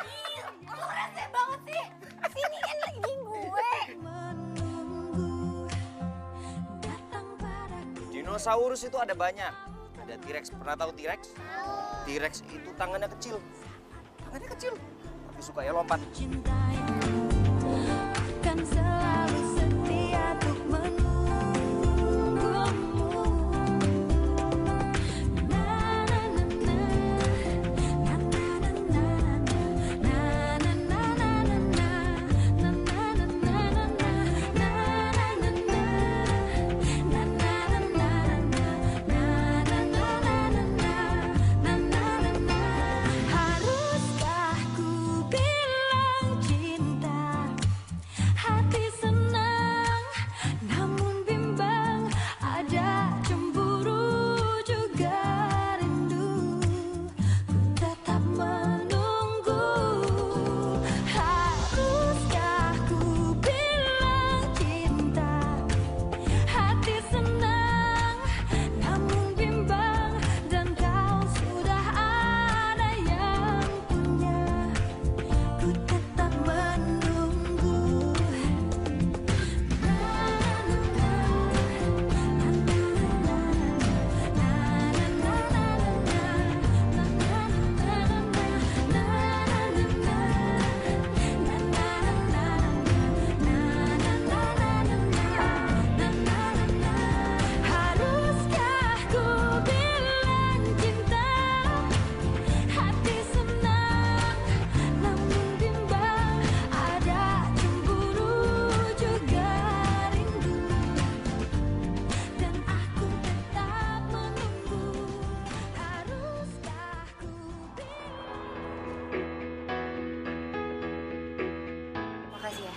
Ih, lo rese banget sih. Sini kan lagi gue. Menunggu datang padaku. Dinosaurus itu ada banyak. Ada T-Rex. Pernah tahu T-Rex? T-Rex itu tangannya kecil. Tangannya kecil. Tapi suka ya lompat. Cintaiku akan selalu setia untuk menunggumu. Na na na na, na na na na, na na na na na, na na na na na, na na na na, na na na na, na na na na na, na na na na. Haruskah ku bilang cinta? Hati senang, namun bimbang. Ada cemburu juga rindu. Ku tetap menunggu. Haruskah ku bilang cinta? Hati senang, namun bimbang. Dan kau sudah ada yang punya. Ku tetap menunggu. Haruskah ku bilang cinta? Hati senang, namun bimbang. Ada cemburu juga rindu. Dan aku tetap menunggu. Haruskah ku Makasih ya.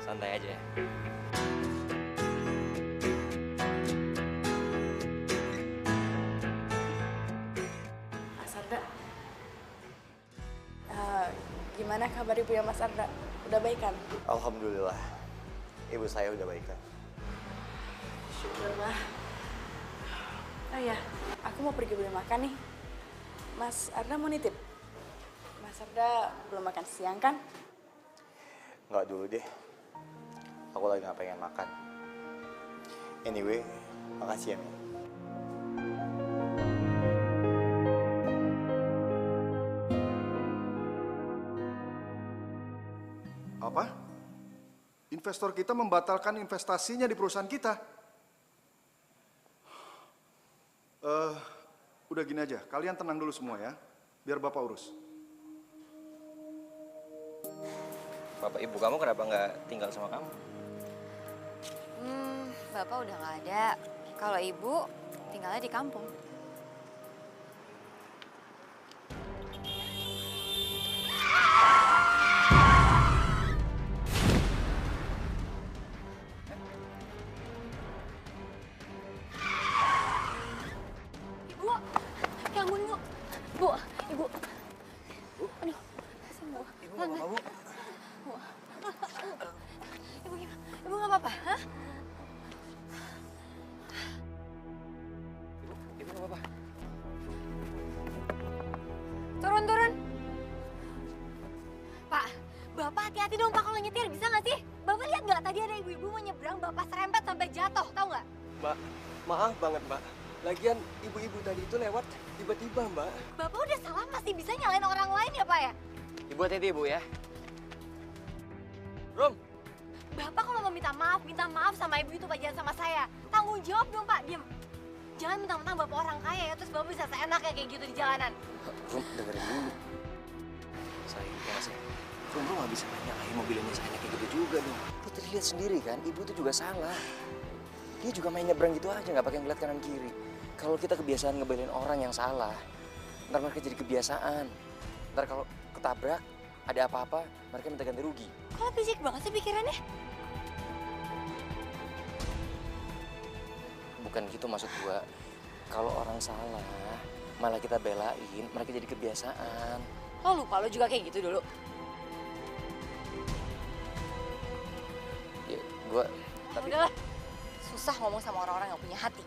Santai aja. Mas Arda, gimana kabar ibu ya Mas Arda? Udah baik kan? Alhamdulillah, ibu saya udah baikan. Syukurlah. Oh iya, aku mau pergi beli makan nih. Mas Arda mau nitip? Mas Arda belum makan siang kan? Nggak dulu deh, aku lagi nggak pengen makan. Anyway, makasih ya Mia. investor kita membatalkan investasinya di perusahaan kita. Udah gini aja, kalian tenang dulu semua ya, biar Bapak urus. Bapak ibu kamu kenapa nggak tinggal sama kamu? Bapak udah nggak ada. Kalau ibu tinggalnya di kampung. Ibu, gangguin bu. Bu, ibu. Aduh, sembuh. Ibu nggak apa-apa, Bu? Ibu gimana? Ibu nggak apa-apa, hah? Ibu nggak apa-apa. Turun, turun. Pak, Bapak hati-hati dong Pak kalau nyetir, bisa nggak sih? Bapak lihat nggak tadi ada ibu-ibu mau nyebrang, Bapak serempet sampai jatuh, tahu nggak? Mbak, maaf banget Mbak. Lagian ibu-ibu tadi itu lewat tiba-tiba Mbak. Bapak udah salah masih bisa nyalain orang lain ya Pak ya? Ibu hati-hati ibu ya. Rom, Bapak kalau mau minta maaf sama ibu itu Pak, jangan sama saya. Tanggung jawab dong Pak, diam. Jangan mentang-mentang Bapak orang kaya ya, terus Bapak bisa seenaknya kayak gitu di jalanan. Rum, dengerin dulu. Saya ya mas ya. Rum nggak bisa nyalain mobil ini saya kayak gitu juga dong. Lu tadi lihat sendiri kan, ibu tuh juga salah. Dia juga main nyebrang gitu aja, nggak pakai ngeliat kanan kiri. Kalau kita kebiasaan ngebelain orang yang salah, ntar mereka jadi kebiasaan. Ntar kalau ketabrak, ada apa-apa, mereka minta ganti rugi. Kok fisik banget sih pikirannya? Bukan gitu maksud gua. Kalau orang salah, malah kita belain, mereka jadi kebiasaan. Lo lupa lo juga kayak gitu dulu. Ya, gua tapi Udahlah, susah ngomong sama orang-orang yang punya hati.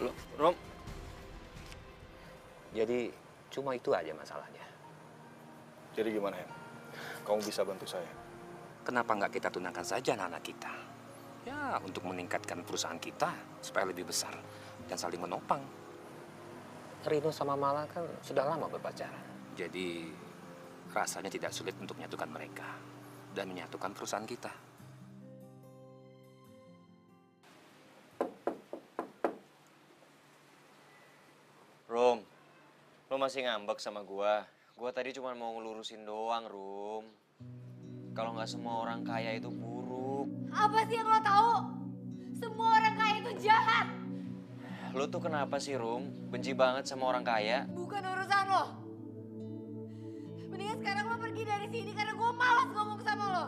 lu, Rom. Jadi cuma itu aja masalahnya. Jadi gimana, Hen? Kamu bisa bantu saya? Kenapa nggak kita tunangkan saja anak-anak kita? Ya, untuk meningkatkan perusahaan kita supaya lebih besar dan saling menopang. Rino sama Mala kan sudah lama berpacaran. Jadi rasanya tidak sulit untuk menyatukan mereka dan menyatukan perusahaan kita. Rum, lo masih ngambek sama gua. Gua tadi cuma mau ngelurusin doang, Rum. Kalau nggak semua orang kaya itu buruk. Apa sih yang lo tahu? Semua orang kaya itu jahat. Lo tuh kenapa sih, Rum? Benci banget sama orang kaya? Bukan urusan lo. Mendingan sekarang lo pergi dari sini karena gue malas ngomong sama lo.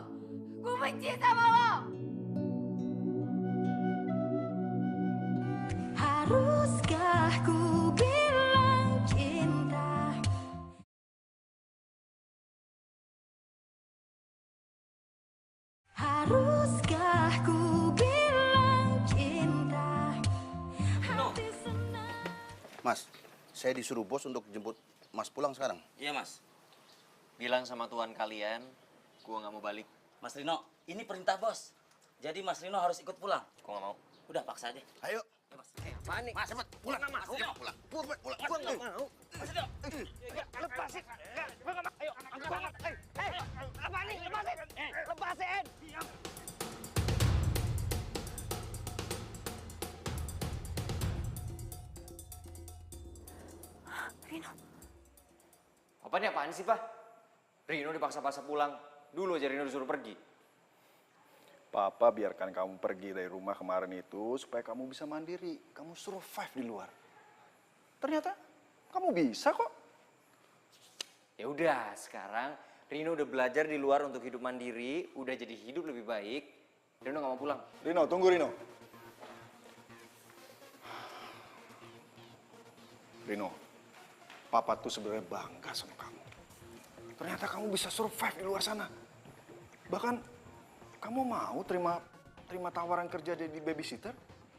Gue benci sama lo. Haruskah ku bilang cinta? Haruskah ku bilang cinta? Hati senang. Mas, saya disuruh bos untuk jemput Mas pulang sekarang. Iya, Mas. Bilang sama tuan kalian, gua nggak mau balik. Mas Rino, ini perintah bos. Jadi Mas Rino harus ikut pulang. Gua nggak mau. Udah paksa aja. Ayo. Ya, Mas. Apaan nih? Mas, cepet. Pulang, Mas. pulang, pulang. Pulang, pulang. Mas nggak mau. Mas Rino. Lepasin. Gua nggak mau. Ayo, angkat banget. Apaan nih? Lepasin. Lepasin. Rino. Apa nih apaan sih, Pak? Rino dipaksa-paksa pulang. Dulu aja Rino disuruh pergi. Papa biarkan kamu pergi dari rumah kemarin itu supaya kamu bisa mandiri. Kamu survive di luar. Ternyata kamu bisa kok. Ya udah, sekarang Rino udah belajar di luar untuk hidup mandiri, udah jadi hidup lebih baik. Rino nggak mau pulang. Rino, tunggu Rino. Rino, Papa tuh sebenarnya bangga sama kamu. Ternyata kamu bisa survive di luar sana. Bahkan kamu mau terima tawaran kerja jadi babysitter?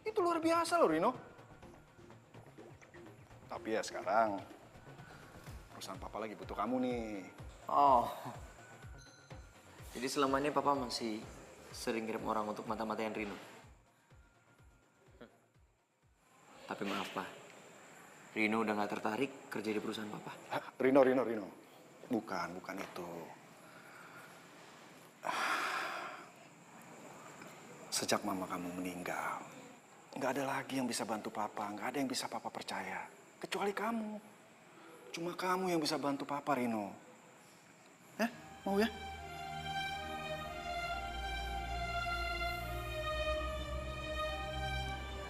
Itu luar biasa loh, Rino. Tapi ya sekarang perusahaan Papa lagi butuh kamu nih. Oh, jadi selama ini Papa masih sering kirim orang untuk mata-matain Rino. Tapi maaf, Pak. Rino udah nggak tertarik kerja di perusahaan Papa. Rino. Bukan itu. Sejak mama kamu meninggal, nggak ada lagi yang bisa bantu papa, nggak ada yang bisa papa percaya. Kecuali kamu. Cuma kamu yang bisa bantu papa, Rino. Ya, mau ya?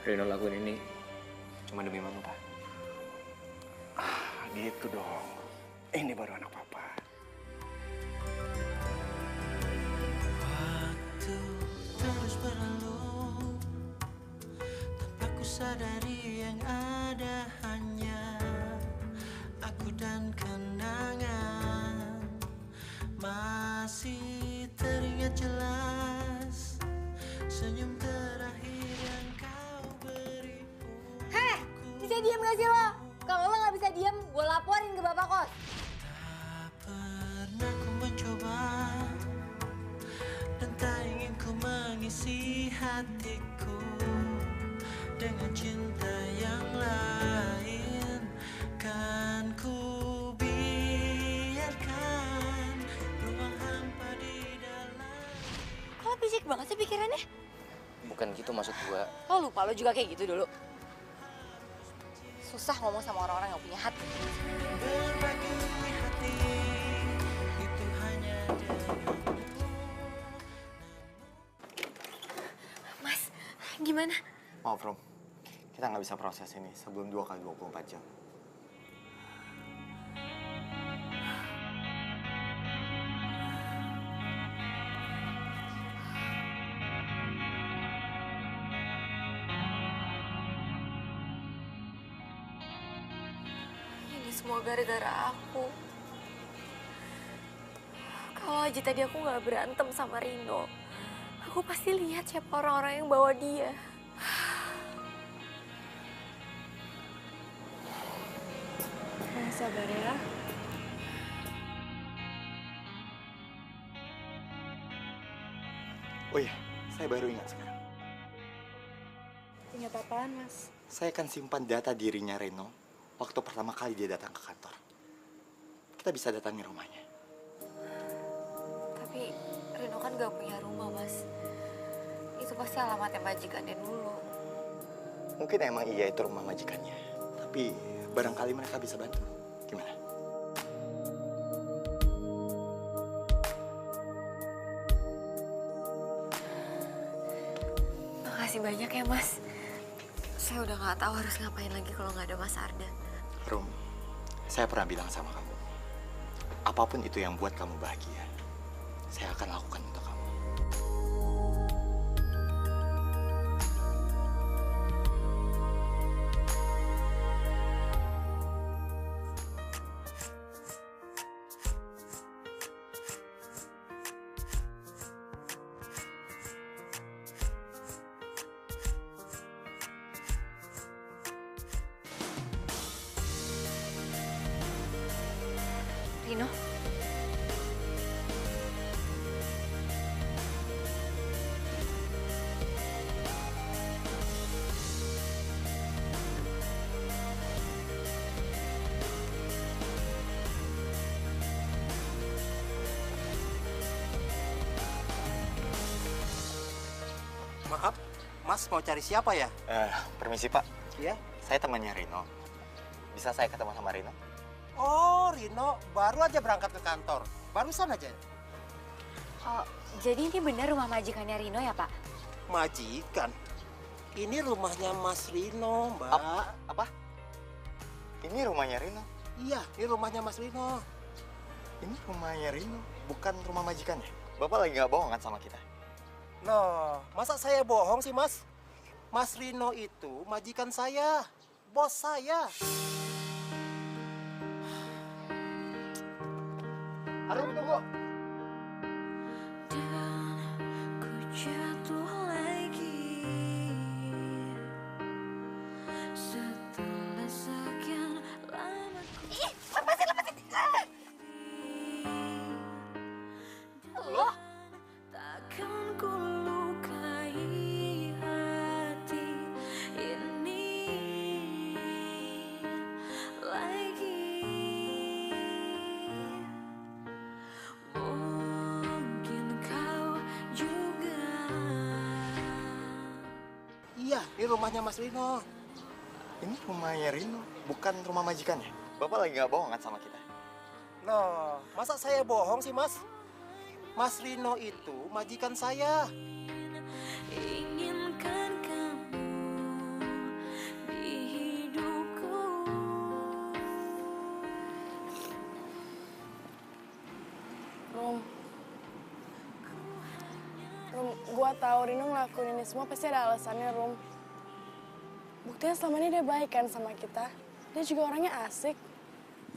Rino lakuin ini cuma demi mama, Pak. Gitu dong. Ini baru anak papa. Waktu terus berlalu tanpa ku sadari yang ada hanya aku dan kenangan. Masih teringat jelas senyum terakhir yang kau beri. Heh, bisa diam gak sih lo? Kalau lo gak bisa diam, gue laporin ke bapak kos. Pernah ku mencoba dan tak ingin ku mengisi hatiku dengan cinta yang lain. Kan ku biarkan ruang hampa di dalam. Kok lo fisik banget sih pikirannya? Bukan gitu maksud gua. Lo lupa lo juga kayak gitu dulu. Susah ngomong sama orang-orang yang punya hati. Berbagi hati itu hanya Mas, gimana? Maaf, Rom. Kita nggak bisa proses ini sebelum 2 kali 24 jam. Ini semua gara-gara aku. Kalau aja tadi aku nggak berantem sama Rino, aku pasti lihat siapa orang-orang yang bawa dia. Sabar ya. Oh iya, saya baru ingat sekarang. Ingat apaan, Mas? Saya akan simpan data dirinya Reno waktu pertama kali dia datang ke kantor. Kita bisa datangi rumahnya. Tapi Rino kan gak punya rumah, Mas. Itu pasti alamatnya majikannya dulu. Mungkin emang iya itu rumah majikannya. Tapi barangkali mereka bisa bantu. Gimana? Makasih banyak ya, Mas. Saya udah gak tahu harus ngapain lagi kalau nggak ada Mas Arda. Rum, saya pernah bilang sama kamu, apapun itu yang buat kamu bahagia, saya akan lakukan untuk kamu. Rino? Maaf, Mas mau cari siapa ya? Permisi Pak. Iya? Saya temannya Rino. Bisa saya ketemu sama Rino? Oh, Rino baru aja berangkat ke kantor. Barusan aja. Oh, jadi ini benar rumah majikannya Rino ya, Pak? Majikan? Ini rumahnya Mas Rino, Mbak. Apa? Ini rumahnya Rino? Iya, ini rumahnya Mas Rino. Ini rumahnya Rino, bukan rumah majikannya. Bapak lagi nggak bohong kan sama kita? Loh, masa saya bohong sih, Mas? Mas Rino itu majikan saya, bos saya. Arum, tunggu. Ku jatuh lagi setelah sekian lama. Ih, lepasin. Lo? Takkan ku lukai hati ini lagi. Iya, ini rumahnya Mas Rino. Ini rumahnya Rino, bukan rumah majikannya. Bapak lagi nggak bohong kan sama kita? Loh, masa saya bohong sih, Mas? Mas Rino itu majikan saya. Inginkan kamu di hidupku. Rum, gua tahu Rino ngelakuin ini semua pasti ada alasannya, Rum. Buktinya selama ini dia baik kan sama kita. Dia juga orangnya asik.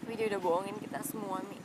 Tapi dia udah bohongin kita semua, Mi.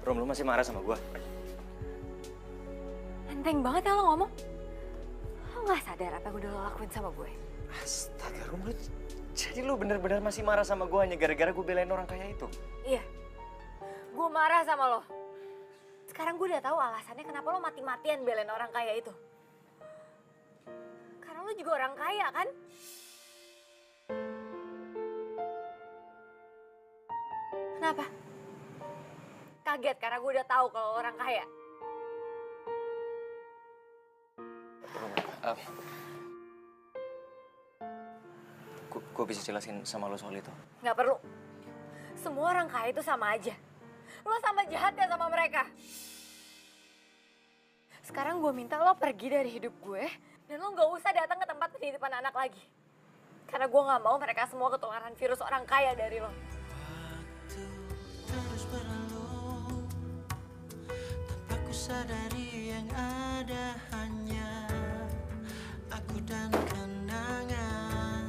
Rom, lu masih marah sama gua? Enteng banget ya lo ngomong. Lo gak sadar apa yang udah lo lakuin sama gue? Astaga, Rom, jadi lu bener-bener masih marah sama gua hanya gara-gara gue belain orang kaya itu? Iya, gue marah sama lo. Sekarang gue udah tahu alasannya kenapa lo mati-matian belain orang kaya itu. Karena lo juga orang kaya kan? Kenapa? Kaget karena gue udah tahu kalau lo orang kaya. Gue bisa jelasin sama lo soal itu? Nggak perlu. Semua orang kaya itu sama aja. Lo sama jahatnya sama mereka. Sekarang gue minta lo pergi dari hidup gue. Dan lo nggak usah datang ke tempat penitipan anak lagi. Karena gue nggak mau mereka semua ketularan virus orang kaya dari lo. Terus berlalu tanpa ku sadari yang ada hanya aku dan kenangan.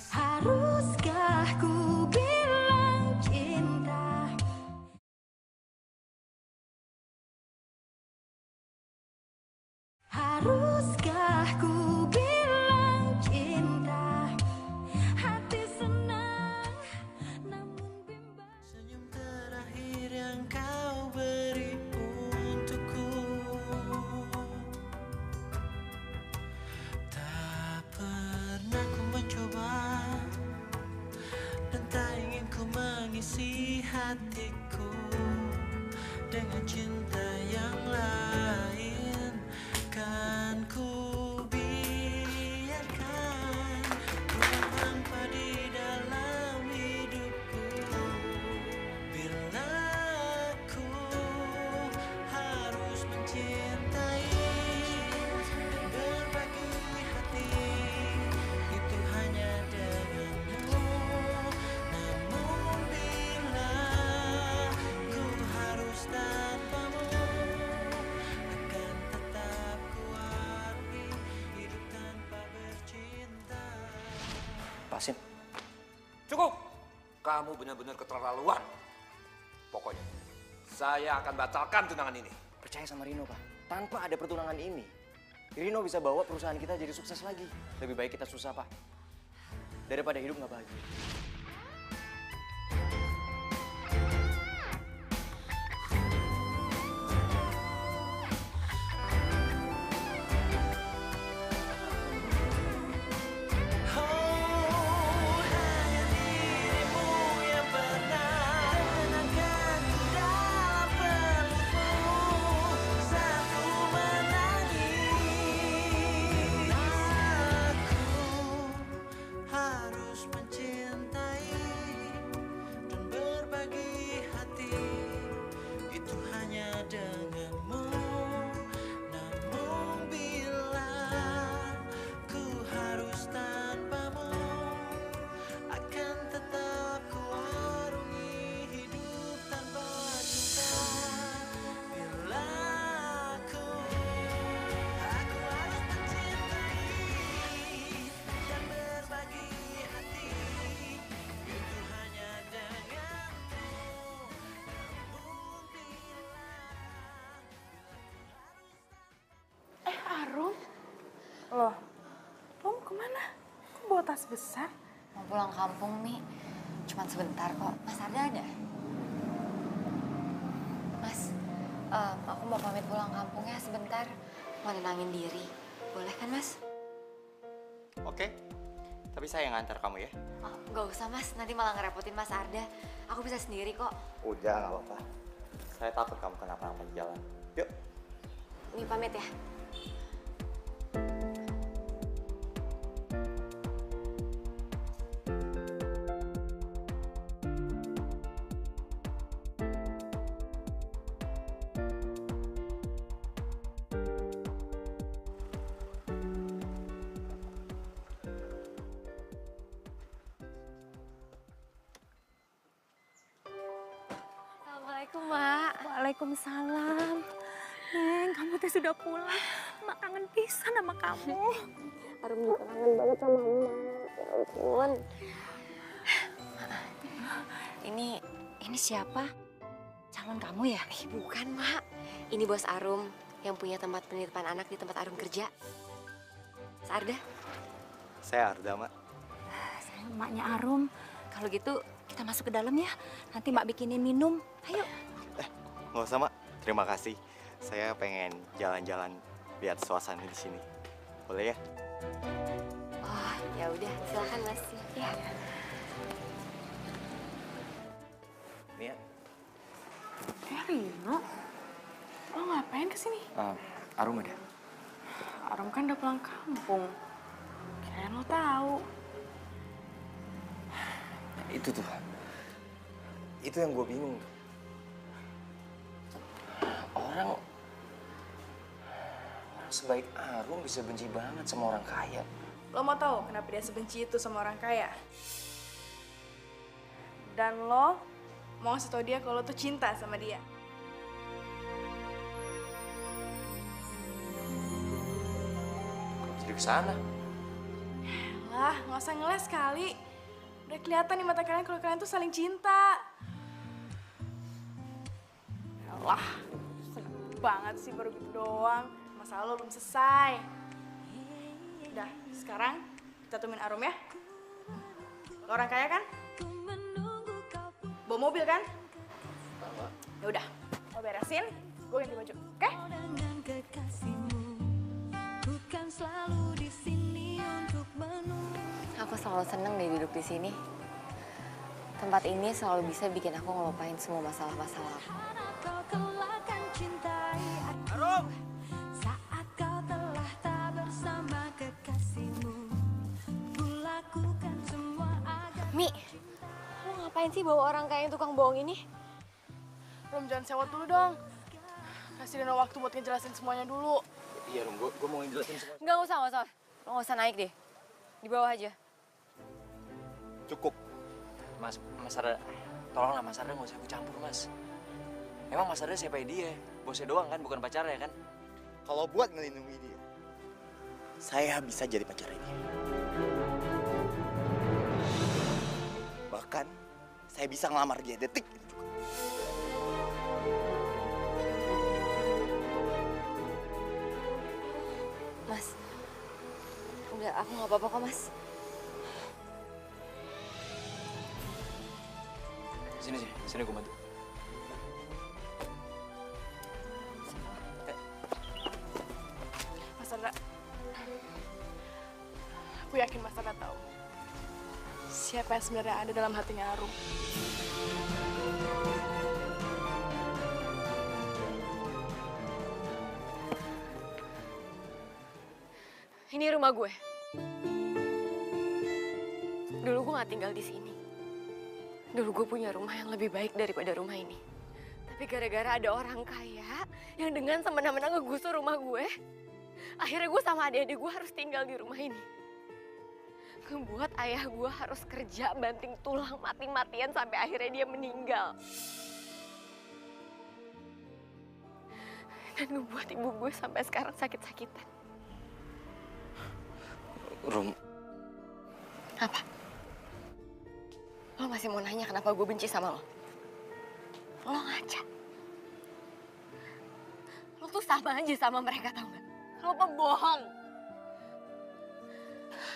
Haruskah ku bilang cinta? Haruskah ku bilang cinta? Hati senang namun bimbang. Senyum terakhir yang kau beri untukku, tak pernah ku mencoba dan tak ingin ku mengisi hatiku dengan cinta yang lain. Kan ku biarkan ruang hampa di dalam hidupku. Bila aku harus mencintai dan berbagi hati, itu hanya denganmu. Namun bila ku harus tanpamu, akan tetap ku arti hidup tanpa bercinta. Pasin. Cukup! Kamu benar-benar keterlaluan. Pokoknya, saya akan batalkan tunangan ini. Percaya sama Rino, Pak. Tanpa ada pertunangan ini, Rino bisa bawa perusahaan kita jadi sukses lagi. Lebih baik kita susah, Pak. Daripada hidup nggak bahagia. Harus mencintai Loh, lo mau kemana? Kok bawa tas besar? Mau pulang kampung, Mi. Cuman sebentar kok. Mas Arda ada? Mas, aku mau pamit pulang kampungnya sebentar. Mau nenangin diri. Boleh kan, Mas? Oke, tapi saya yang ngantar kamu ya. Oh, gak usah, Mas. Nanti malah ngerepotin Mas Arda. Aku bisa sendiri kok. Udah, nggak apa-apa. Saya takut kamu kenapa-napa di jalan. Yuk. Mi pamit ya. Assalamualaikum, Mak. Waalaikumsalam. Neng, kamu teh sudah pulang. Mak kangen pisan sama kamu. Arum juga kangen banget sama Emak. Ya ampun. Ini siapa? Calon kamu ya? Bukan, Mak. Ini bos Arum yang punya tempat penitipan anak di tempat Arum kerja. Mas Arda? Saya Arda, Mak. Saya emaknya Arum. Kalau gitu kita masuk ke dalam ya. Nanti Mak bikinin minum. Ayo. Nggak usah, Mak. Terima kasih. Saya pengen jalan-jalan lihat suasana di sini. Boleh ya? Oh, ya udah. Silakan, Mas. Ya. Mia. Rino, lo ngapain kesini? Arum ada. Arum kan udah pulang kampung. Kirain lo tahu. Itu tuh. Itu yang gue bingung. Orang sebaik Arum bisa benci banget sama orang kaya. Lo mau tahu kenapa dia sebenci itu sama orang kaya? Dan lo mau ngasih tau dia kalau lo tuh cinta sama dia. Jadi kesana. Lah, nggak usah ngeles kali. Udah kelihatan di mata kalian kalau kalian tuh saling cinta. Yalah, seneng banget sih baru gitu doang. Masalah lo belum selesai. Udah, sekarang kita temuin Arum ya. Lo orang kaya kan? Bawa mobil kan? Ya udah, lo beresin, gue ganti baju, oke? Dengan kekasihmu, bukan selalu di sini untuk menunggu. Aku selalu seneng deh duduk di sini. Tempat ini selalu bisa bikin aku ngelupain semua masalah-masalah aku. Kau kelak kan cintai aku. Arum! Saat kau telah tak bersama kekasihmu, ku lakukan semua agar. Mi, lo ngapain sih bawa orang kayak yang tukang bohong ini? Rum, jangan sewot dulu dong. Kasih Rino waktu buat ngejelasin semuanya dulu. Iya, Rum. Gue mau ngejelasin semua. Nggak usah. Lo nggak usah naik deh. Di bawah aja. Cukup. Mas Arda, tolonglah Mas Arda nggak usah ikut campur, Mas. Emang Mas Arda siapa dia? Bosnya doang kan, bukan pacarnya kan? Kalau buat ngelindungi dia, saya bisa jadi pacarnya dia. Bahkan, saya bisa ngelamar dia detik itu juga. Mas, udah aku nggak apa-apa kok, Mas. Sini gue bantu. Mas Arda, aku yakin Mas Arda tahu siapa yang sebenarnya ada dalam hatinya Arum. Ini rumah gue. Dulu gue nggak tinggal di sini. Dulu gue punya rumah yang lebih baik daripada rumah ini. Tapi gara-gara ada orang kaya yang dengan semena-mena ngegusur rumah gue, akhirnya gue sama adik-adik gue harus tinggal di rumah ini. Ngebuat ayah gue harus kerja banting tulang mati-matian sampai akhirnya dia meninggal. Dan ngebuat ibu gue sampai sekarang sakit-sakitan. Rum. Apa? Lo masih mau nanya kenapa gue benci sama lo? Lo ngaca. Lo tuh sama aja sama mereka, tau gak? Lo pembohong.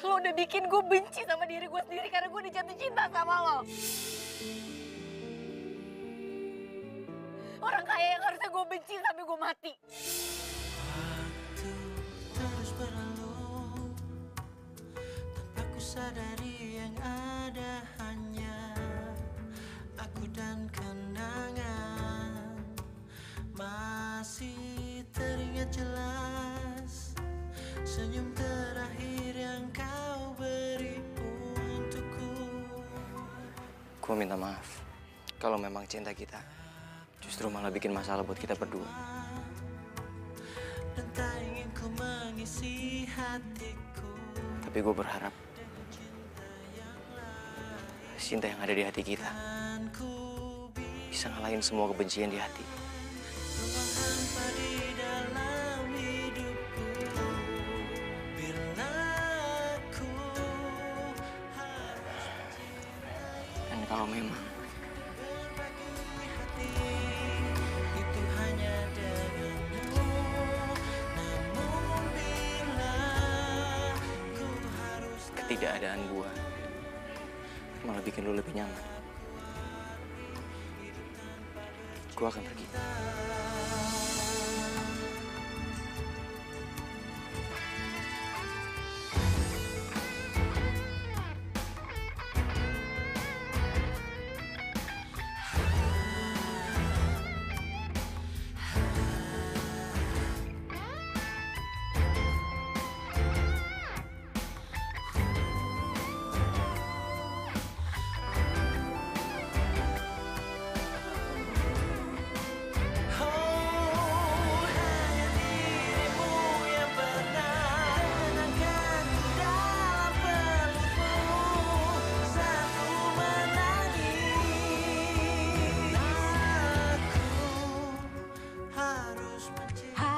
Lo udah bikin gue benci sama diri gue sendiri karena gue udah jatuh cinta sama lo. Orang kaya yang harusnya gue benci sampai gue mati. Terus berlalu tanpa ku sadari yang ada hanya aku dan kenangan. Masih teringat jelas senyum terakhir yang kau beri untukku. Gue minta maaf kalau memang cinta kita justru malah bikin masalah buat kita berdua. Dan tak ingin ku mengisi hatiku. Tapi gue berharap cinta yang ada di hati kita bisa ngalahin semua kebencian di hati. Ruang hampa di dalam hidupku. Bila aku harus Dan kalau memang itu hanya denganmu. Namun bila ku harus ketidakadaan gue malah bikin lu lebih nyaman, gue akan pergi.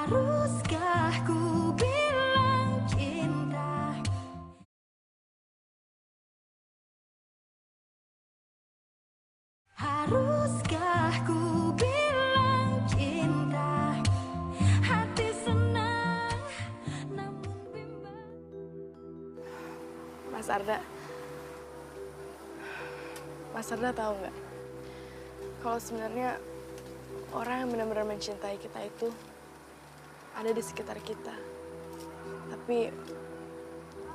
Haruskah ku bilang cinta? Haruskah ku bilang cinta? Hati senang namun bimbang. Mas Arda tahu nggak? Kalau sebenarnya orang yang benar-benar mencintai kita itu ada di sekitar kita, tapi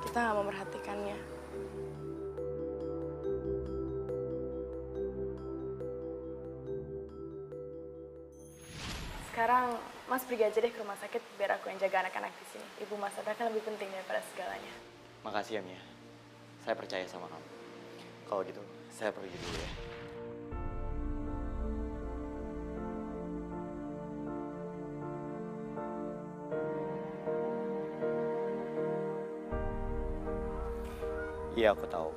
kita nggak memperhatikannya. Sekarang Mas pergi aja deh ke rumah sakit biar aku yang jaga anak-anak di sini. Ibu Mas Arda kan lebih penting daripada segalanya. Makasih ya Mia, saya percaya sama kamu. Kalau gitu, saya pergi dulu ya. Iya, aku tahu.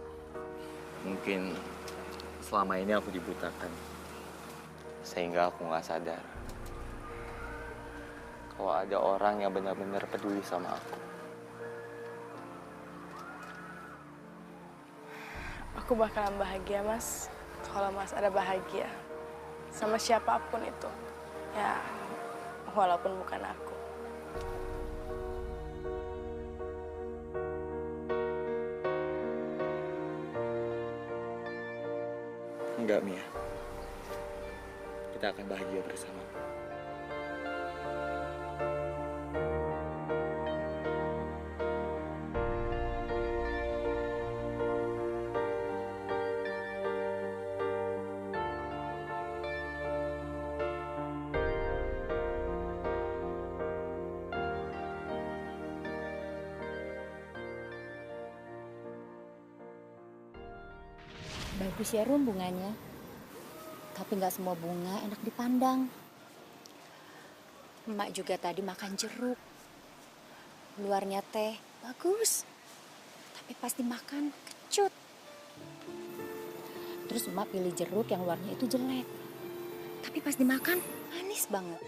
Mungkin selama ini aku dibutakan. Sehingga aku nggak sadar kalau ada orang yang benar-benar peduli sama aku. Aku bakalan bahagia, Mas, kalau Mas ada bahagia sama siapapun itu. Ya, walaupun bukan aku. Enggak, Mia. Kita akan bahagia bersama. Bagus ya Rum bunganya. Tapi nggak semua bunga enak dipandang. Emak juga tadi makan jeruk. Luarnya teh bagus. Tapi pas dimakan kecut. Terus emak pilih jeruk yang luarnya itu jelek. Tapi pas dimakan manis banget.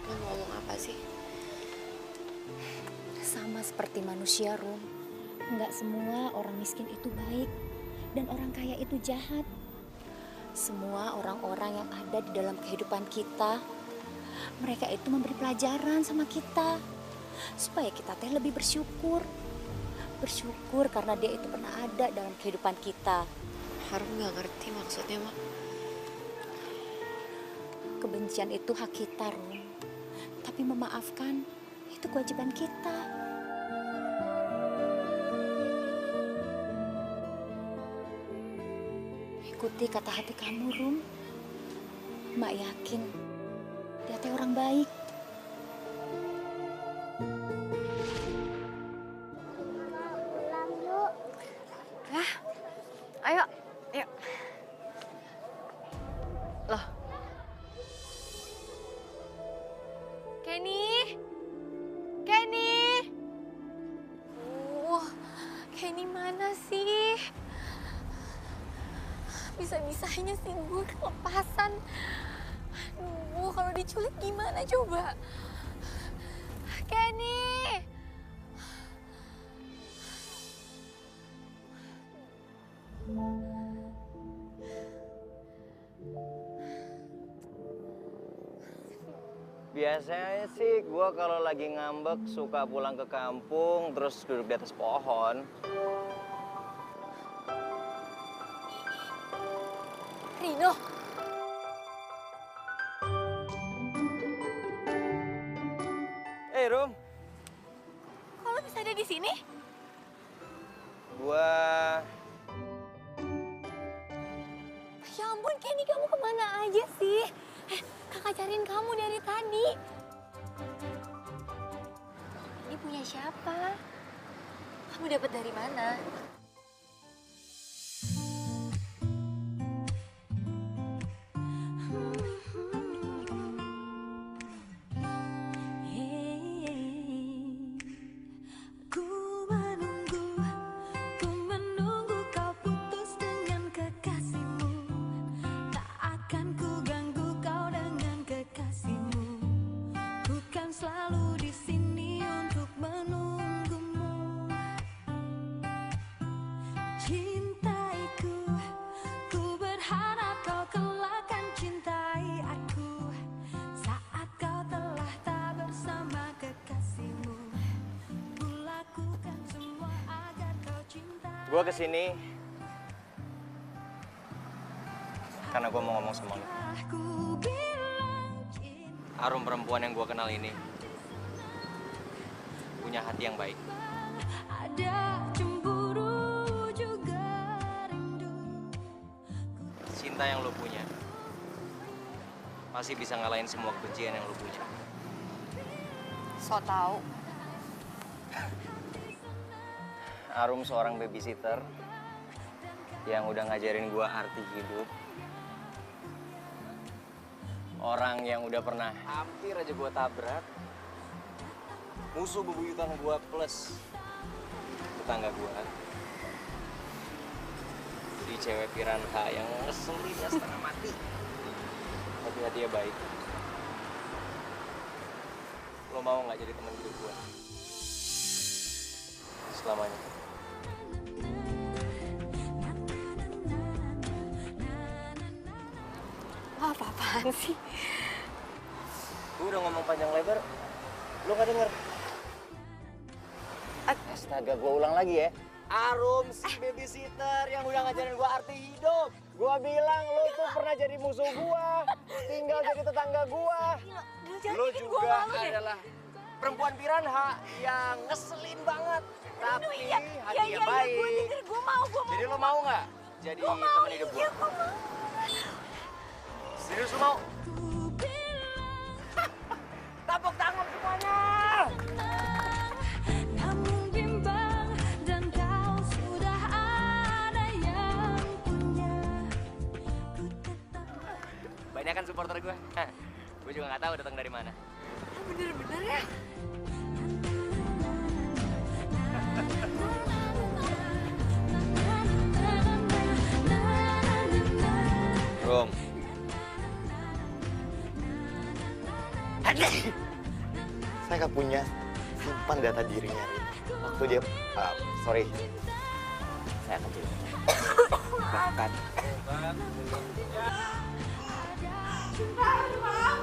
Lo ngomong apa sih? Sama seperti manusia Rum. Nggak semua orang miskin itu baik dan orang kaya itu jahat. Semua orang-orang yang ada di dalam kehidupan kita, mereka itu memberi pelajaran sama kita. supaya kita teh lebih bersyukur. Bersyukur karena dia itu pernah ada dalam kehidupan kita. Harum nggak ngerti maksudnya, Mak. Kebencian itu hak kita, Rum. Tapi memaafkan itu kewajiban kita. Ikuti kata hati kamu, Rum. Mak yakin dia teh orang baik. Pulang yuk. Ayo, yuk. Loh. Kenny? Kenny? Kenny mana sih? Bisa-bisanya sih gue kelepasan. Aduh, kalau diculik gimana coba? Kenny! Biasanya sih gue kalau lagi ngambek suka pulang ke kampung terus duduk di atas pohon. Rino! Rum. Kok lo bisa ada di sini? Gua... Ya ampun, Kenny, kamu kemana aja sih? Kakak cariin kamu dari tadi. Ini punya siapa? Kamu dapat dari mana? Ku menunggu kau putus dengan kekasihmu. Tak akan ku ganggu kau dengan kekasihmu. Ku kan selalu di sini untuk menunggumu. Cintaiku, ku berharap kau kelak kan cintai aku. Saat kau telah tak bersama kekasihmu, ku lakukan semua agar kau cintai. Gue kesini karena gue mau ngomong sama lo. Arum perempuan yang gue kenal ini punya hati yang baik. Ada cemburu juga rindu. Cinta yang lo punya pasti bisa ngalahin semua kebencian yang lo punya. So tau. Arum seorang babysitter yang udah ngajarin gua arti hidup. Orang yang udah pernah hampir aja gua tabrak. Musuh bebuyutan gua plus tetangga gua. Jadi cewek piranha yang ngeselinnya setengah mati. Tapi hatinya baik. Lo mau nggak jadi teman hidup gua? Selamanya. Apa-apaan sih? Gue udah ngomong panjang lebar, lo gak denger? Astaga, gue ulang lagi ya. Arum si babysitter yang udah ngajarin gue arti hidup. Gue bilang lo tuh pernah jadi musuh gue, tinggal jadi tetangga gue. Lo juga adalah perempuan piranha yang ngeselin banget. Tapi hatinya baik. Gue mau. Jadi lo mau nggak jadi teman hidup gue? Serius lo mau? Tepuk tangan semuanya! Namun bimbang dan kau sudah ada yang punya. Banyak kan supporter gue. Gue juga nggak tahu datang dari mana. Bener-bener ya? Rum. Saya nggak punya simpan data dirinya, Rin. Waktu dia, sorry, saya akan cerita. Bahkan. Maaf.